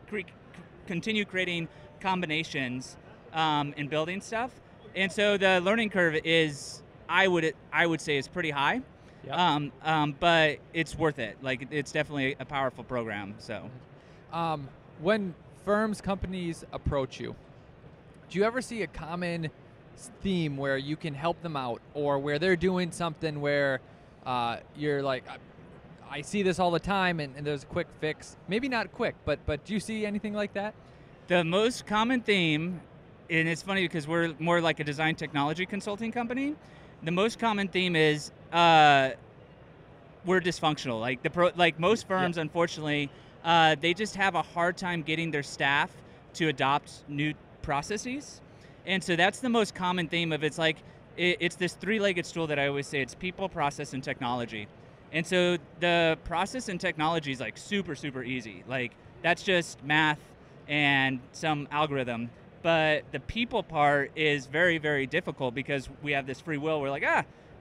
continue creating combinations and building stuff. And so the learning curve is, I would say, is pretty high. Yep. But it's worth it. Like it's definitely a powerful program. So, when firms, companies approach you, do you ever see a common theme where you can help them out, or where they're doing something where you're like, I see this all the time, and there's a quick fix? Maybe not quick, but do you see anything like that? The most common theme, and it's funny because we're more like a design technology consulting company. The most common theme is we're dysfunctional. Like most firms, unfortunately, they just have a hard time getting their staff to adopt new processes. And so that's the most common theme of it's like, it's this three-legged stool that I always say. It's people, process, and technology. And so the process and technology is like super, super easy. Like that's just math and some algorithm. But the people part is very, very difficult because we have this free will. We're like,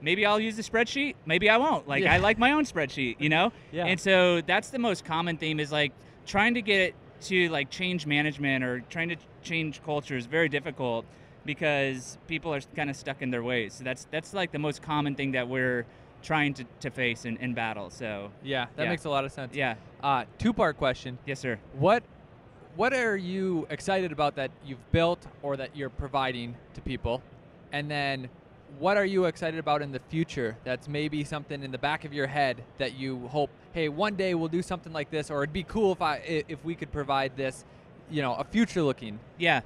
maybe I'll use the spreadsheet, maybe I won't. Like I like my own spreadsheet, you know? Yeah. And so that's the most common theme is like trying to get it to like change management or trying to change culture is very difficult because people are kind of stuck in their ways. So that's like the most common thing that we're trying to face in battle. So yeah, that makes a lot of sense. Yeah. Two-part question. Yes, sir. What are you excited about that you've built or that you're providing to people? And then what are you excited about in the future that's maybe something in the back of your head that you hope, hey, one day we'll do something like this, or it'd be cool if we could provide this, a future looking? Yeah.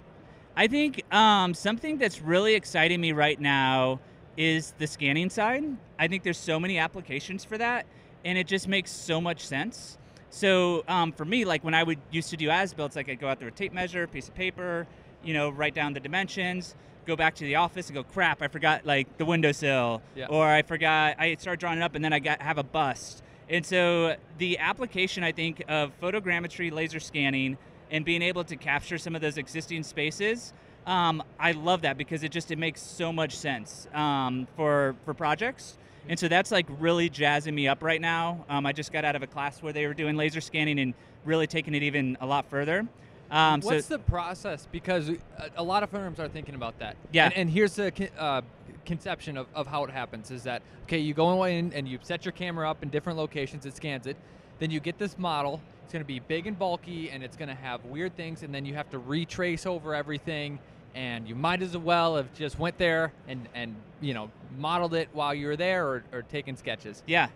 I think something that's really exciting me right now is the scanning side. I think there's so many applications for that, and it just makes so much sense. So for me, like when I used to do as-builts, like I'd go out there with a tape measure, piece of paper, write down the dimensions, go back to the office and go, crap, I forgot like the windowsill, or I started drawing it up and then have a bust. And so the application, I think, of photogrammetry, laser scanning, and being able to capture some of those existing spaces, I love that because it makes so much sense for projects. And so that's like really jazzing me up right now. I just got out of a class where they were doing laser scanning and really taking it even a lot further. What's the process? Because a lot of firms are thinking about that. Yeah. And here's the conception of how it happens is that, okay, you go in and you set your camera up in different locations, it scans it, then you get this model, it's going to be big and bulky, and it's going to have weird things, and then you have to retrace over everything, and you might as well have just went there and you know, modeled it while you were there or taking sketches. Yeah.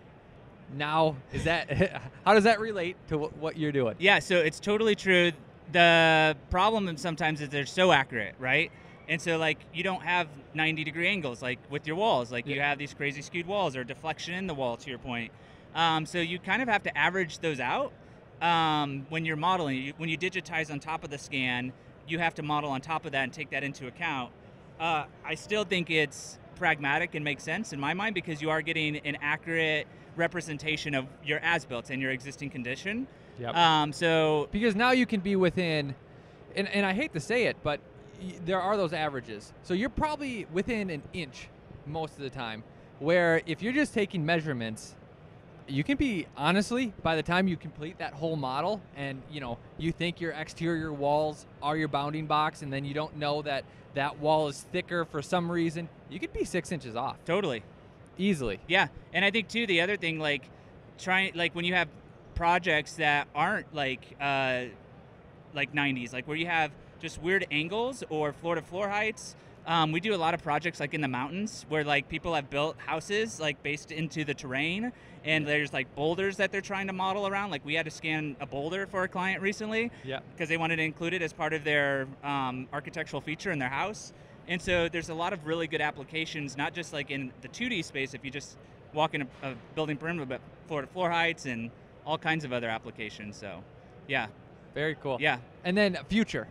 Now, is that how does that relate to what you're doing? Yeah, so it's totally true. The problem sometimes is they're so accurate, right? And so, like, you don't have 90-degree angles, like, with your walls. Like, you have these crazy skewed walls or deflection in the wall, to your point. So you kind of have to average those out when you're modeling. When you digitize on top of the scan, you have to model on top of that and take that into account. I still think it's pragmatic and makes sense in my mind because you are getting an accurate representation of your as-built and your existing condition. Yep. So because now you can be within, and I hate to say it, but there are those averages. So you're probably within an inch most of the time, where if you're just taking measurements, you can be, honestly, by the time you complete that whole model and, you know, you think your exterior walls are your bounding box and then you don't know that that wall is thicker for some reason, you could be 6 inches off. Totally. Easily. Yeah, and I think, too, the other thing, like, when you have projects that aren't like 90s, like where you have just weird angles or floor-to-floor heights. We do a lot of projects like in the mountains where like people have built houses like based into the terrain, and there's like boulders that they're trying to model around. Like we had to scan a boulder for a client recently because they wanted to include it as part of their architectural feature in their house. And so there's a lot of really good applications, not just like in the 2D space if you just walk in a building perimeter, but floor-to-floor heights and all kinds of other applications. So, yeah. Very cool. Yeah. And then future.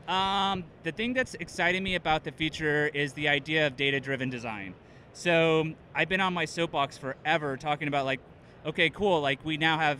The thing that's exciting me about the future is the idea of data-driven design. So I've been on my soapbox forever talking about like, okay, cool, like we now have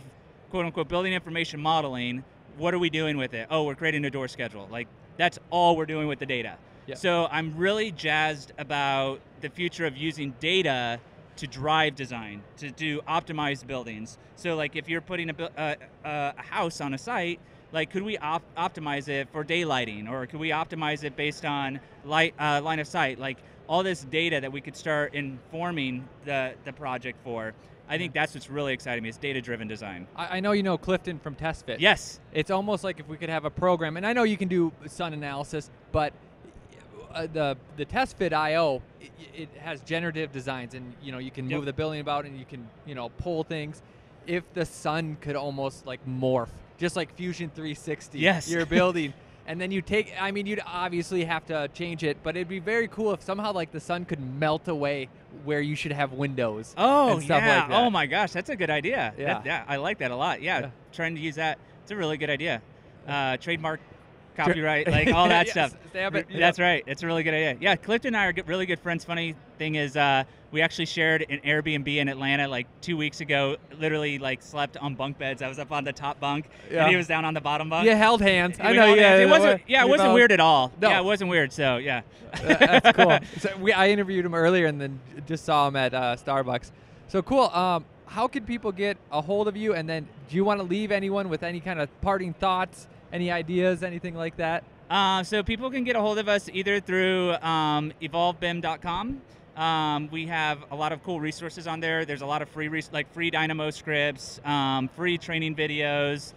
quote-unquote building information modeling. What are we doing with it? Oh, we're creating a door schedule. Like that's all we're doing with the data. Yeah. So I'm really jazzed about the future of using data to drive design, to do optimized buildings. So like if you're putting a house on a site, like could we optimize it for daylighting, or could we optimize it based on line of sight? Like all this data that we could start informing the project for. I think that's what's really exciting me, is data-driven design. I know you know Clifton from TestFit. Yes. It's almost like if we could have a program, and I know you can do sun analysis, but the TestFit IO, it has generative designs, and you know you can move the building about, and you can pull things. If the sun could almost like morph, just like Fusion 360, your building, and then you take. I mean, you'd obviously have to change it, but it'd be very cool if somehow like the sun could melt away where you should have windows. Oh and stuff yeah! Like that. Oh my gosh, that's a good idea. Yeah, I like that a lot. Yeah, trying to use that. It's a really good idea. Trademark. Copyright, like all that stuff. That's right. It's a really good idea. Yeah, Clifton and I are really good friends. Funny thing is, we actually shared an Airbnb in Atlanta like 2 weeks ago. Literally, like slept on bunk beds. I was up on the top bunk, and he was down on the bottom bunk. You held hands. I know. It wasn't. Yeah, it wasn't weird at all. No. Yeah, it wasn't weird. So yeah, that's cool. So I interviewed him earlier, and then just saw him at Starbucks. So cool. How can people get a hold of you? And then, do you want to leave anyone with any kind of parting thoughts? Any ideas, anything like that? So people can get a hold of us either through evolvebim.com. We have a lot of cool resources on there. There's a lot of free Dynamo scripts, free training videos.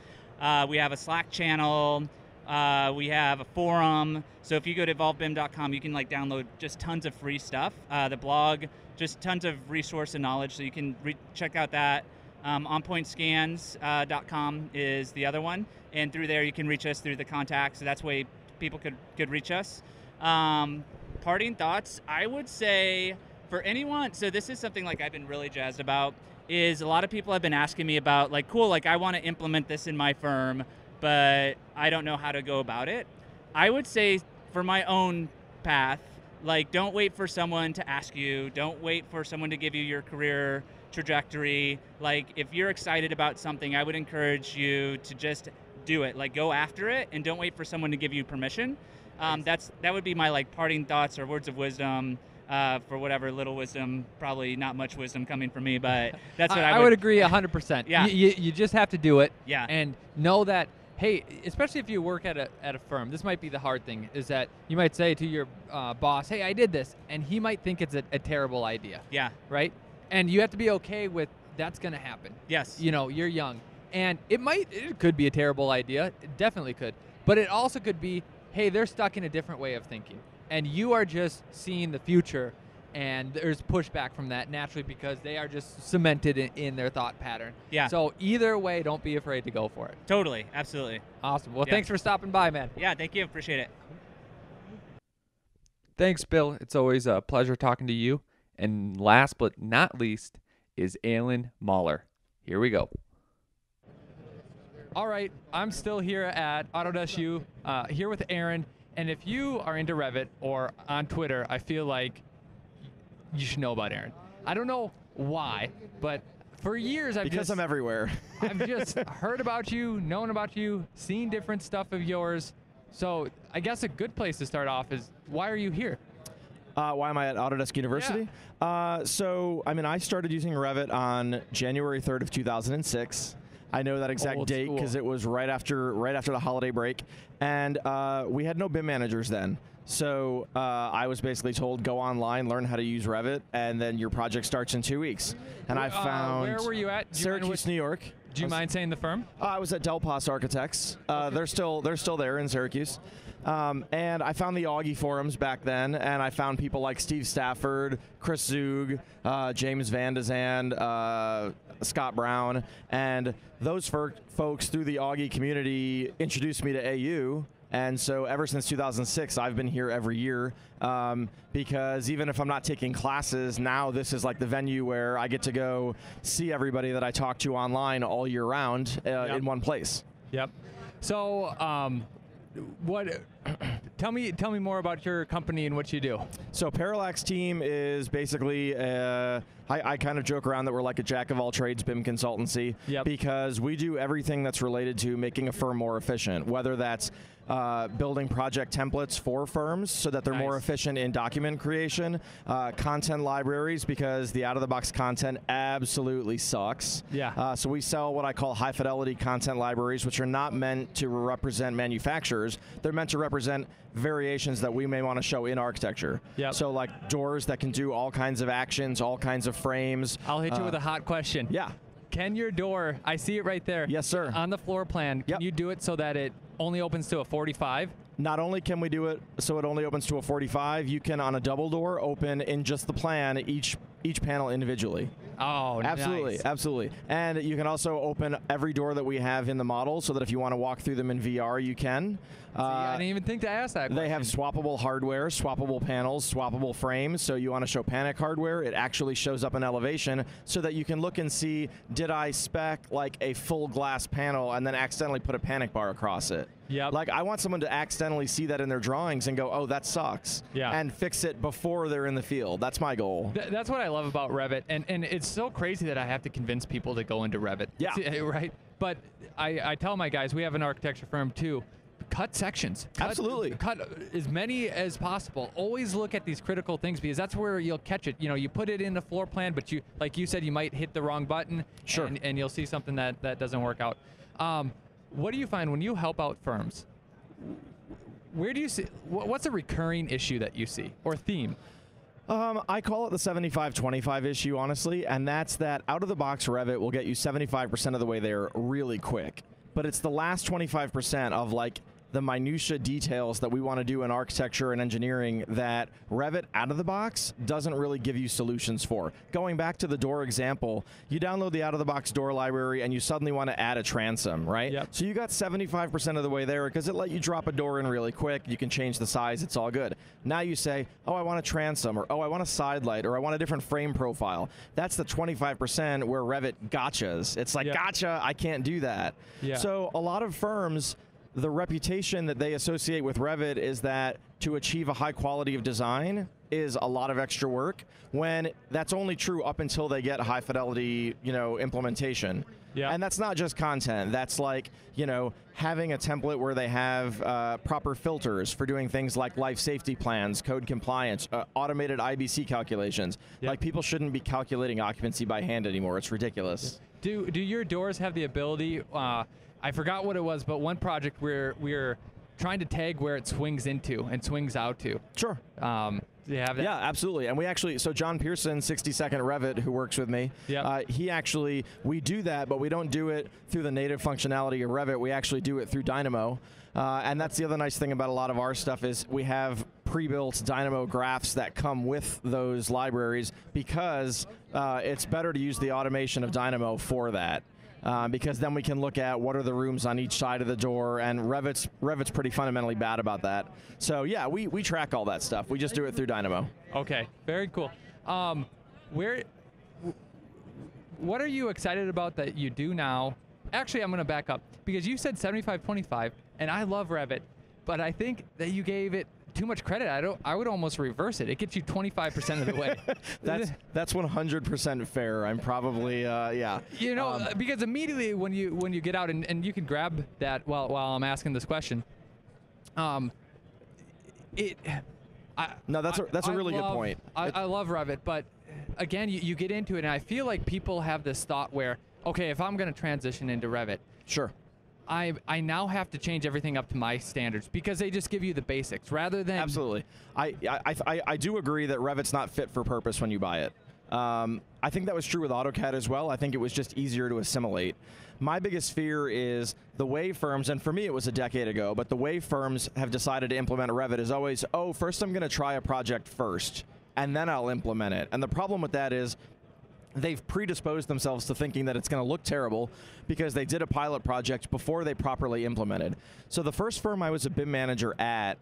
We have a Slack channel. We have a forum. So if you go to evolvebim.com, you can like download just tons of free stuff. The blog, just tons of resource and knowledge. So you can check out that. onpointscans.com is the other one. And through there, you can reach us through the contacts. So that's the way people could reach us. Parting thoughts, I would say for anyone, so this is something like I've been really jazzed about, is a lot of people have been asking me about, like, cool, like I want to implement this in my firm, but I don't know how to go about it. I would say for my own path, like don't wait for someone to ask you. Don't wait for someone to give you your career trajectory. Like if you're excited about something, I would encourage you to just do it. Like go after it and don't wait for someone to give you permission. That would be my like parting thoughts or words of wisdom for whatever little wisdom. Probably not much wisdom coming from me, but that's what I would agree 100%. Yeah. You just have to do it. Yeah. And know that hey, especially if you work at a firm, this might be the hard thing, is that you might say to your boss, hey, I did this, and he might think it's a terrible idea. Yeah. Right? And you have to be okay with that's going to happen. Yes. You know, you're young. And it could be a terrible idea. It definitely could. But it also could be, hey, they're stuck in a different way of thinking. And you are just seeing the future, and there's pushback from that naturally because they are just cemented in their thought pattern. Yeah. So either way, don't be afraid to go for it. Totally. Absolutely. Awesome. Well, Yeah. thanks for stopping by, man. Yeah, thank you. Appreciate it. Thanks, Bill. It's always a pleasure talking to you. And last but not least is Arron Maller. Here we go. All right, I'm still here at Autodesk U, here with Arron. And if you are into Revit or on Twitter, I feel like you should know about Arron. I don't know why, but for years Because I'm everywhere. I've just heard about you, known about you, seen different stuff of yours. So I guess a good place to start off is, why are you here? Why am I at Autodesk University? So, I mean, I started using Revit on January 3rd of 2006. I know that exact Old date school. because it was right after the holiday break, and we had no BIM managers then. So I was basically told, go online, learn how to use Revit, and then your project starts in 2 weeks. And I found where were you at? Do you mind Syracuse, New York. Do you mind saying the firm? I was at Del Pos Architects. They're still there in Syracuse. And I found the Augie forums back then, and I found people like Steve Stafford, Chris Zug, James Van de Zand, Scott Brown, and those folks through the Augie community introduced me to AU. And so ever since 2006, I've been here every year because even if I'm not taking classes, now this is like the venue where I get to go see everybody that I talk to online all year round in one place. Yep. So, tell me more about your company and what you do. So Parallax Team is basically, I kind of joke around that we're like a jack of all trades BIM consultancy because we do everything that's related to making a firm more efficient, whether that's building project templates for firms so that they're more efficient in document creation, content libraries because the out-of-the-box content absolutely sucks. Yeah. So we sell what I call high-fidelity content libraries, which are not meant to represent manufacturers. They're meant to represent variations that we may want to show in architecture. Yep. So like doors that can do all kinds of actions, all kinds of frames. I'll hit you with a hot question. Yeah. Can your door, I see it right there. Yes, sir. On the floor plan, can you do it so that it only opens to a 45? Not only can we do it so it only opens to a 45, you can on a double door open in just the plan each panel individually. Oh, absolutely, nice. absolutely. And you can also open every door that we have in the model so that if you want to walk through them in VR, you can. I didn't even think to ask that question. They have swappable hardware, swappable panels, swappable frames. So you want to show panic hardware, it actually shows up in elevation so that you can look and see, did I spec like a full glass panel and then accidentally put a panic bar across it? Yep. Like I want someone to accidentally see that in their drawings and go, oh, that sucks. Yeah. And fix it before they're in the field. That's my goal. That's what I love about Revit. And it's so crazy that I have to convince people to go into Revit. Yeah. Right? But I tell my guys, we have an architecture firm too, cut sections. Absolutely. Cut as many as possible. Always look at these critical things because that's where you'll catch it. You know, you put it in the floor plan, but you, like you said, you might hit the wrong button. Sure. And you'll see something that doesn't work out. What do you find when you help out firms? Where do you see, what's a recurring issue that you see or theme? I call it the 75-25 issue, honestly, and that's that out-of-the-box Revit will get you 75% of the way there really quick. But it's the last 25% of like the minutia details that we want to do in architecture and engineering that Revit out of the box doesn't really give you solutions for. Going back to the door example, you download the out of the box door library and you suddenly want to add a transom, right? Yep. So you got 75% of the way there because it let you drop a door in really quick. You can change the size. It's all good. Now you say, oh, I want a transom, or oh, I want a side light, or I want a different frame profile. That's the 25% where Revit gotchas. It's like, gotcha, I can't do that. Yeah. So a lot of firms, the reputation that they associate with Revit is that to achieve a high quality of design is a lot of extra work, when that's only true up until they get high fidelity, implementation. Yeah. And that's not just content. That's like, having a template where they have proper filters for doing things like life safety plans, code compliance, automated IBC calculations. Yep. Like, people shouldn't be calculating occupancy by hand anymore. It's ridiculous. Do your doors have the ability, I forgot what it was, but one project where we're trying to tag where it swings into and swings out to. Sure. Do you have that? Yeah, absolutely. And we actually, so John Pearson, 60 Second Revit, who works with me, we do that, but we don't do it through the native functionality of Revit. We actually do it through Dynamo. And that's the other nice thing about a lot of our stuff is we have pre-built Dynamo graphs that come with those libraries because it's better to use the automation of Dynamo for that. Because then we can look at what are the rooms on each side of the door, and Revit's pretty fundamentally bad about that. So yeah, we track all that stuff. We just do it through Dynamo. Okay, very cool. What are you excited about that you do now? Actually, I'm going to back up because you said 75-25, and I love Revit, but I think that you gave it too much credit. I would almost reverse it. It gets you 25% of the way. That's 100% fair. I'm probably yeah. You know, because immediately when you get out and you can grab that while I'm asking this question. No, that's a really good point. I love Revit, but again, you get into it, and I feel like people have this thought where, okay, if I'm going to transition into Revit, sure. I now have to change everything up to my standards because they just give you the basics rather than... Absolutely. I do agree that Revit's not fit for purpose when you buy it. I think that was true with AutoCAD as well. I think it was just easier to assimilate. My biggest fear is the way firms, and for me it was a decade ago, but the way firms have decided to implement Revit is always, oh, first I'm going to try a project first, and then I'll implement it. And the problem with that is they've predisposed themselves to thinking that it's going to look terrible because they did a pilot project before they properly implemented. So the first firm I was a BIM manager at,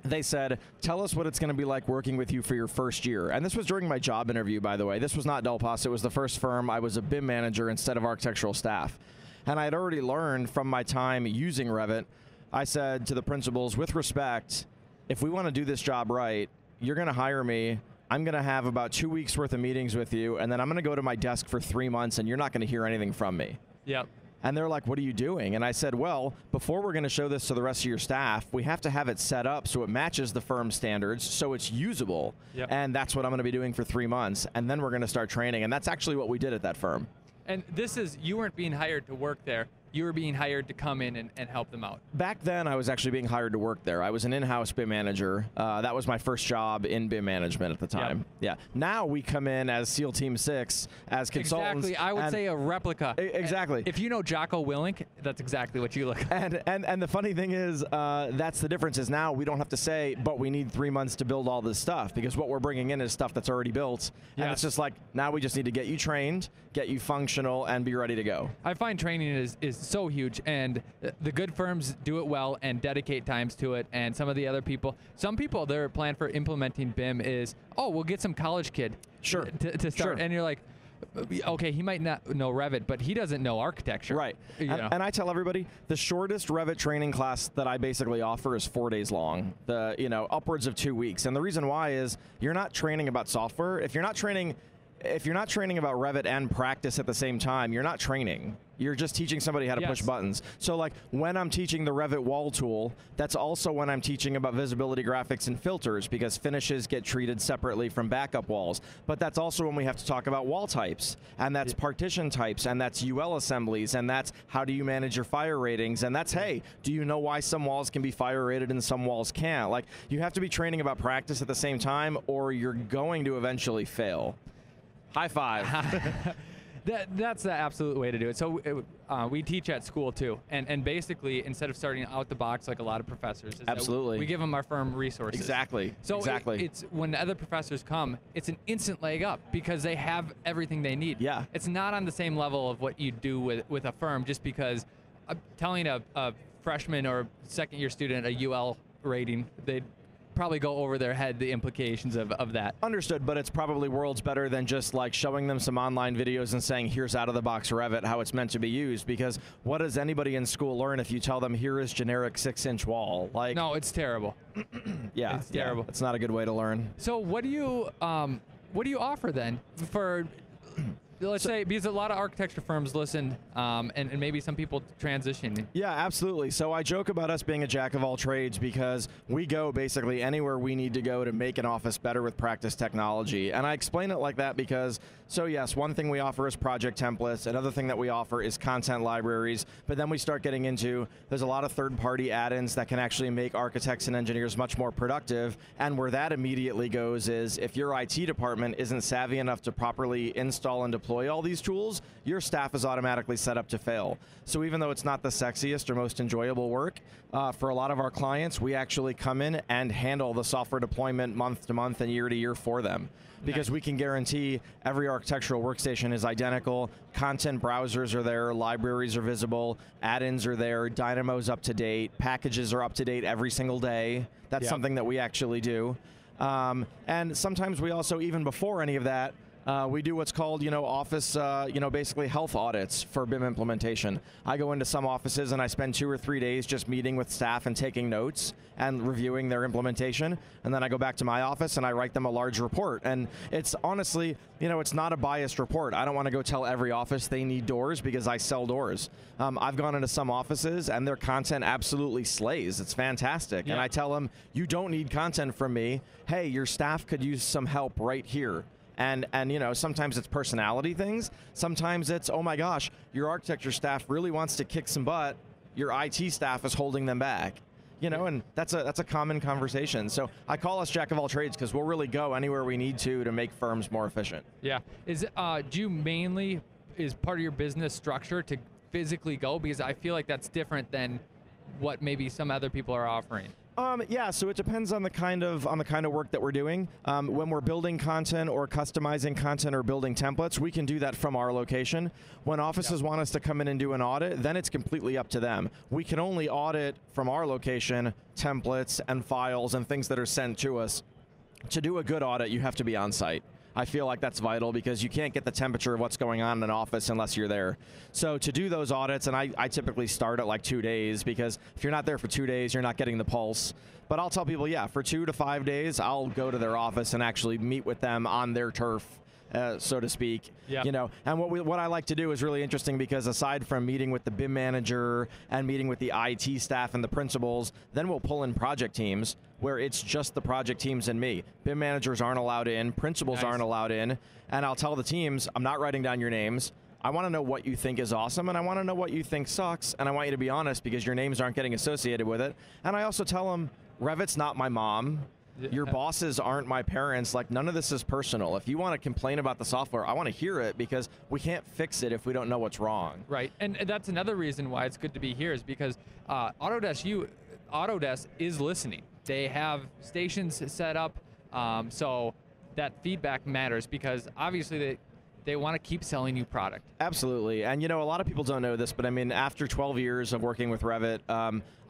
they said, tell us what it's going to be like working with you for your first year. And this was during my job interview, by the way. This was not Del Pos. It was the first firm I was a BIM manager instead of architectural staff. And I had already learned from my time using Revit, I said to the principals, with respect, if we want to do this job right, you're going to hire me. I'm going to have about 2 weeks worth of meetings with you, and then I'm going to go to my desk for 3 months, and you're not going to hear anything from me. Yep. And they're like, what are you doing? And I said, well, before we're going to show this to the rest of your staff, we have to have it set up so it matches the firm's standards, so it's usable. Yep. And that's what I'm going to be doing for 3 months. And then we're going to start training. And that's actually what we did at that firm. And this is, you weren't being hired to work there. You were being hired to come in and help them out. Back then, I was actually being hired to work there. I was an in-house BIM manager. That was my first job in BIM management at the time. Yep. Yeah. Now we come in as SEAL Team 6, as consultants. Exactly. I would say a replica. Exactly. If you know Jocko Willink, that's exactly what you look like. And the funny thing is, that's the difference is now we don't have to say, but we need 3 months to build all this stuff, because what we're bringing in is stuff that's already built. Yes. And it's just like, now we just need to get you trained, get you functional, and be ready to go. I find training is so huge, and the good firms do it well and dedicate times to it, and some of their plan for implementing BIM is, oh, we'll get some college kid Sure. to start. Sure. And you're like, okay, he might not know Revit, but he doesn't know architecture. Right. And I tell everybody, the shortest Revit training class that I basically offer is 4 days long, upwards of 2 weeks. And the reason why is you're not training about software. If you're not training about Revit and practice at the same time, you're not training. You're just teaching somebody how to push buttons. So like when I'm teaching the Revit wall tool, that's also when I'm teaching about visibility graphics and filters, because finishes get treated separately from backup walls. But that's also when we have to talk about wall types, and that's partition types, and that's UL assemblies, and that's how do you manage your fire ratings, and that's, hey, do you know why some walls can be fire rated and some walls can't? Like, you have to be training about practice at the same time, or you're going to eventually fail. High five. That's the absolute way to do it. So we teach at school too, and basically instead of starting out the box like a lot of professors, absolutely, we give them our firm resources. Exactly. So exactly. It's when the other professors come, it's an instant leg up because they have everything they need. Yeah. It's not on the same level of what you do with a firm, just because telling a freshman or second year student a UL rating, they'd probably go over their head the implications of that. Understood, but it's probably worlds better than just like showing them some online videos and saying, here's out of the box Revit, how it's meant to be used, because what does anybody in school learn if you tell them here is generic 6-inch wall? Like, no, it's terrible. Yeah, it's terrible. It's not a good way to learn. So what do you offer then for let's say, because a lot of architecture firms listen, and maybe some people transition. Yeah, absolutely. So I joke about us being a jack of all trades because we go basically anywhere we need to go to make an office better with practice technology. And I explain it like that because, so yes, one thing we offer is project templates. Another thing that we offer is content libraries. But then we start getting into, there's a lot of third-party add-ins that can actually make architects and engineers much more productive. And where that immediately goes is if your IT department isn't savvy enough to properly install and deploy all these tools, your staff is automatically set up to fail. So even though it's not the sexiest or most enjoyable work, for a lot of our clients, we actually come in and handle the software deployment month to month and year to year for them. Because we can guarantee every architectural workstation is identical, content browsers are there, libraries are visible, add-ins are there, Dynamo's up to date, packages are up to date every single day. That's something that we actually do. And sometimes we also, even before any of that, we do what's called, office, basically health audits for BIM implementation. I go into some offices and I spend 2 or 3 days just meeting with staff and taking notes and reviewing their implementation. And then I go back to my office and I write them a large report. And it's honestly, it's not a biased report. I don't want to go tell every office they need doors because I sell doors. I've gone into some offices and their content absolutely slays. It's fantastic. Yeah. And I tell them, you don't need content from me. Hey, your staff could use some help right here. And sometimes it's personality things. Sometimes it's, oh my gosh, your architecture staff really wants to kick some butt. Your IT staff is holding them back. And that's a common conversation. So I call us jack of all trades because we'll really go anywhere we need to make firms more efficient. Yeah. Do you mainly, is part of your business structure to physically go? Because I feel like that's different than what maybe some other people are offering. Yeah, so it depends on the kind of work that we're doing. When we're building content or customizing content or building templates, we can do that from our location. When offices want us to come in and do an audit, then it's completely up to them. We can only audit from our location templates and files and things that are sent to us. To do a good audit, you have to be on site. I feel like that's vital because you can't get the temperature of what's going on in an office unless you're there. So to do those audits, and I typically start at like 2 days because if you're not there for 2 days, you're not getting the pulse. But I'll tell people, yeah, for 2 to 5 days, I'll go to their office and actually meet with them on their turf. So to speak, and what I like to do is really interesting because aside from meeting with the BIM manager and meeting with the IT staff and the principals, then we'll pull in project teams where it's just the project teams and me. BIM managers aren't allowed in, principals aren't allowed in, and I'll tell the teams, I'm not writing down your names. I want to know what you think is awesome, and I want to know what you think sucks, and I want you to be honest because your names aren't getting associated with it. And I also tell them, Revit's not my mom. Your bosses aren't my parents. Like, none of this is personal. If you want to complain about the software, I want to hear it because we can't fix it if we don't know what's wrong. Right, and that's another reason why it's good to be here is because Autodesk is listening. They have stations set up, so that feedback matters because obviously they want to keep selling you product. Absolutely, and a lot of people don't know this, but I mean, after 12 years of working with Revit,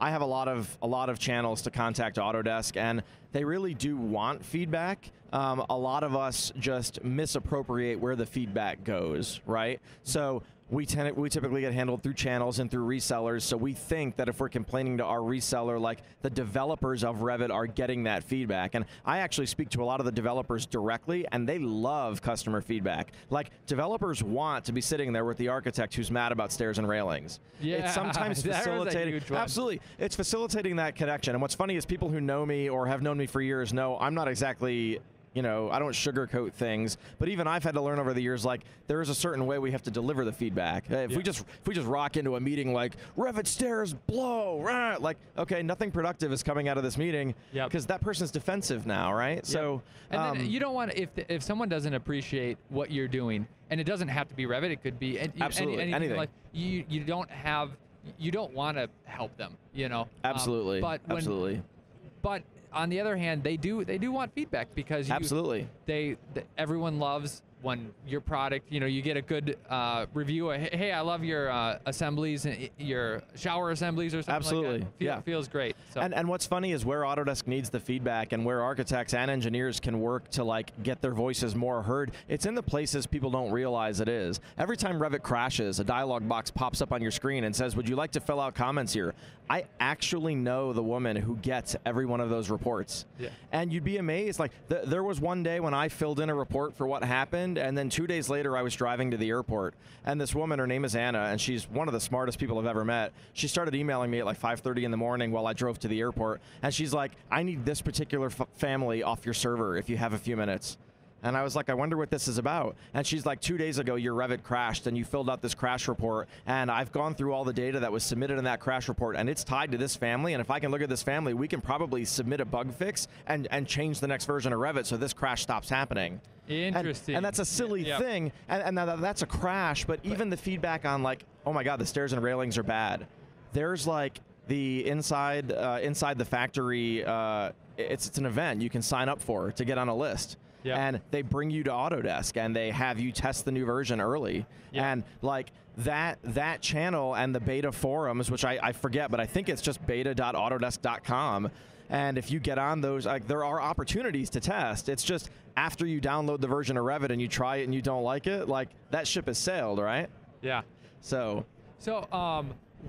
I have a lot of channels to contact Autodesk, and they really do want feedback. A lot of us just misappropriate where the feedback goes, right? So we typically get handled through channels and through resellers, so we think that if we're complaining to our reseller, like the developers of Revit are getting that feedback. And I actually speak to a lot of the developers directly, and they love customer feedback. Like, developers want to be sitting there with the architect who's mad about stairs and railings. Yeah, it's sometimes facilitating. Absolutely, it's facilitating that connection. And what's funny is people who know me or have known me for years know I'm not exactly, I don't sugarcoat things, but even I've had to learn over the years, like, there is a certain way we have to deliver the feedback. If we just rock into a meeting like, Revit stairs blow, rah, like, okay, nothing productive is coming out of this meeting because that person's defensive now, right? So, and then you don't want to, if someone doesn't appreciate what you're doing, and it doesn't have to be Revit, it could be absolutely anything. Like, you don't want to help them, Absolutely, absolutely. But on the other hand, they do want feedback because everyone loves when your product, you get a good review. Hey, I love your assemblies, your shower assemblies or something. Absolutely, like that. Feels great. So. And what's funny is where Autodesk needs the feedback and where architects and engineers can work to get their voices more heard. It's in the places people don't realize it is. Every time Revit crashes, a dialog box pops up on your screen and says, "Would you like to fill out comments here?" I actually know the woman who gets every one of those reports. Yeah. And you'd be amazed. Like, there was one day when I filled in a report for what happened, happened, and then 2 days later I was driving to the airport, and this woman, her name is Anna, and she's one of the smartest people I've ever met. She started emailing me at like 5:30 in the morning while I drove to the airport, and she's like, I need this particular family off your server if you have a few minutes. And I was like, I wonder what this is about. And she's like, 2 days ago, your Revit crashed, and you filled out this crash report. And I've gone through all the data that was submitted in that crash report, and it's tied to this family. And if I can look at this family, we can probably submit a bug fix and change the next version of Revit so this crash stops happening. Interesting. And that's a silly thing. And now that's a crash, but even the feedback on like, oh my God, the stairs and railings are bad. There's like the inside the factory, it's an event you can sign up for to get on a list. Yep. And they bring you to Autodesk and they have you test the new version early. Yep. And like that channel and the beta forums, which I forget, but I think it's just beta.autodesk.com. And if you get on those, like, there are opportunities to test. It's just after you download the version of Revit and you try it and you don't like it, like that ship has sailed, right? Yeah. So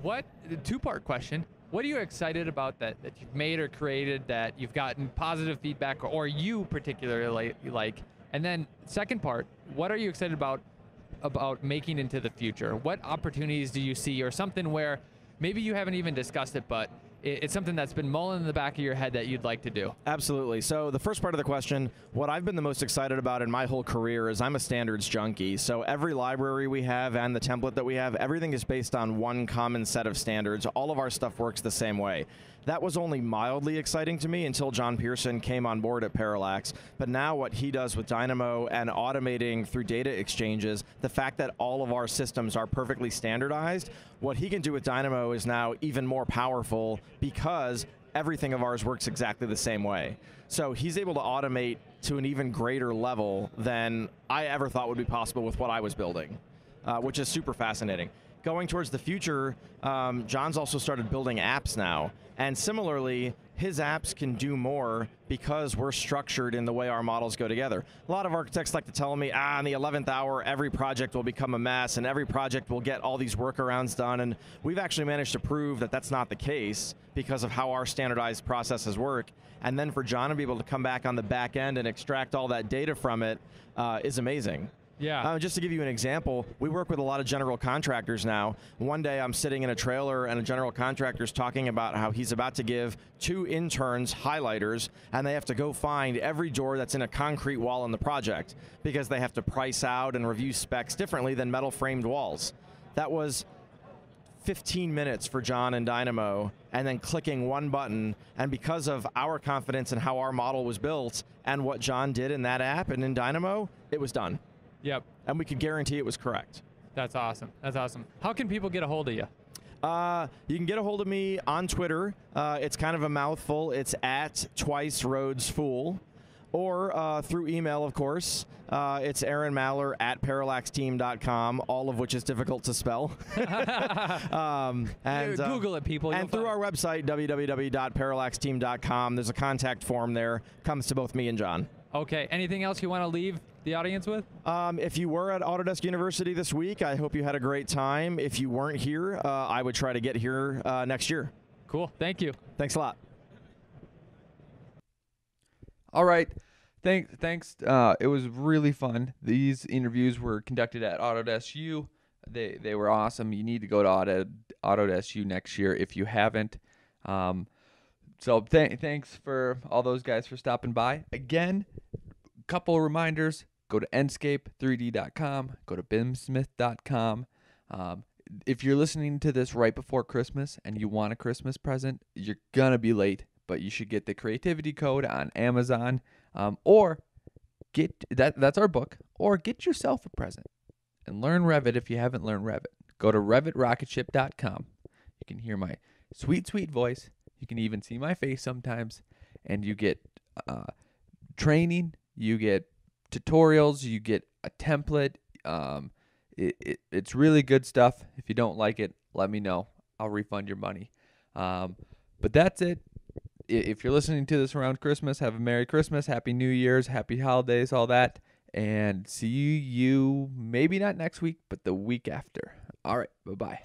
what, the two-part question. What are you excited about that you've made or created that you've gotten positive feedback or you particularly like? And then second part, what are you excited about making into the future? What opportunities do you see, or something where maybe you haven't even discussed it, but it's something that's been mulling in the back of your head that you'd like to do? Absolutely. So the first part of the question, what I've been the most excited about in my whole career is I'm a standards junkie. So every library we have and the template that we have, everything is based on one common set of standards. All of our stuff works the same way. That was only mildly exciting to me until John Pearson came on board at Parallax. But now what he does with Dynamo and automating through data exchanges, the fact that all of our systems are perfectly standardized, what he can do with Dynamo is now even more powerful because everything of ours works exactly the same way. So he's able to automate to an even greater level than I ever thought would be possible with what I was building, which is super fascinating. Going towards the future, John's also started building apps now. And similarly, his apps can do more because we're structured in the way our models go together. A lot of architects like to tell me, in the 11th hour, every project will become a mess and every project will get all these workarounds done. And we've actually managed to prove that that's not the case because of how our standardized processes work. And then for John to be able to come back on the back end and extract all that data from it is amazing. Yeah. Just to give you an example, we work with a lot of general contractors now. One day I'm sitting in a trailer and a general contractor's talking about how he's about to give 2 interns highlighters and they have to go find every door that's in a concrete wall in the project because they have to price out and review specs differently than metal framed walls. That was 15 minutes for John and Dynamo, and then clicking one button, and because of our confidence in how our model was built and what John did in that app and in Dynamo, it was done. Yep. And we could guarantee it was correct. That's awesome. That's awesome. How can people get a hold of you? You can get a hold of me on Twitter. It's kind of a mouthful. It's @twiceroadsfool. Or through email, of course. It's Arron Maller @parallaxteam.com, all of which is difficult to spell. And Google it, people. And through our website, www.parallaxteam.com, there's a contact form there. Comes to both me and John. Okay. Anything else you want to leave the audience with? If you were at Autodesk University this week, I hope you had a great time. If you weren't here, I would try to get here next year. Cool. Thank you. Thanks a lot. All right. Thanks. It was really fun. These interviews were conducted at Autodesk U. They were awesome. You need to go to Autodesk U next year if you haven't. So thanks for all those guys for stopping by. Again, couple of reminders. Go to enscape3d.com. Go to bimsmith.com. If you're listening to this right before Christmas and you want a Christmas present, you're going to be late, but you should get the creativity code on Amazon, or get that's our book, or get yourself a present and learn Revit if you haven't learned Revit. Go to revitrocketship.com. You can hear my sweet, sweet voice. You can even see my face sometimes, and you get training, you get tutorials, you get a template. It's really good stuff. If you don't like it, let me know. I'll refund your money. But that's it. If you're listening to this around Christmas, have a Merry Christmas, Happy New Year's, Happy Holidays, all that. And see you maybe not next week, but the week after. All right, bye-bye.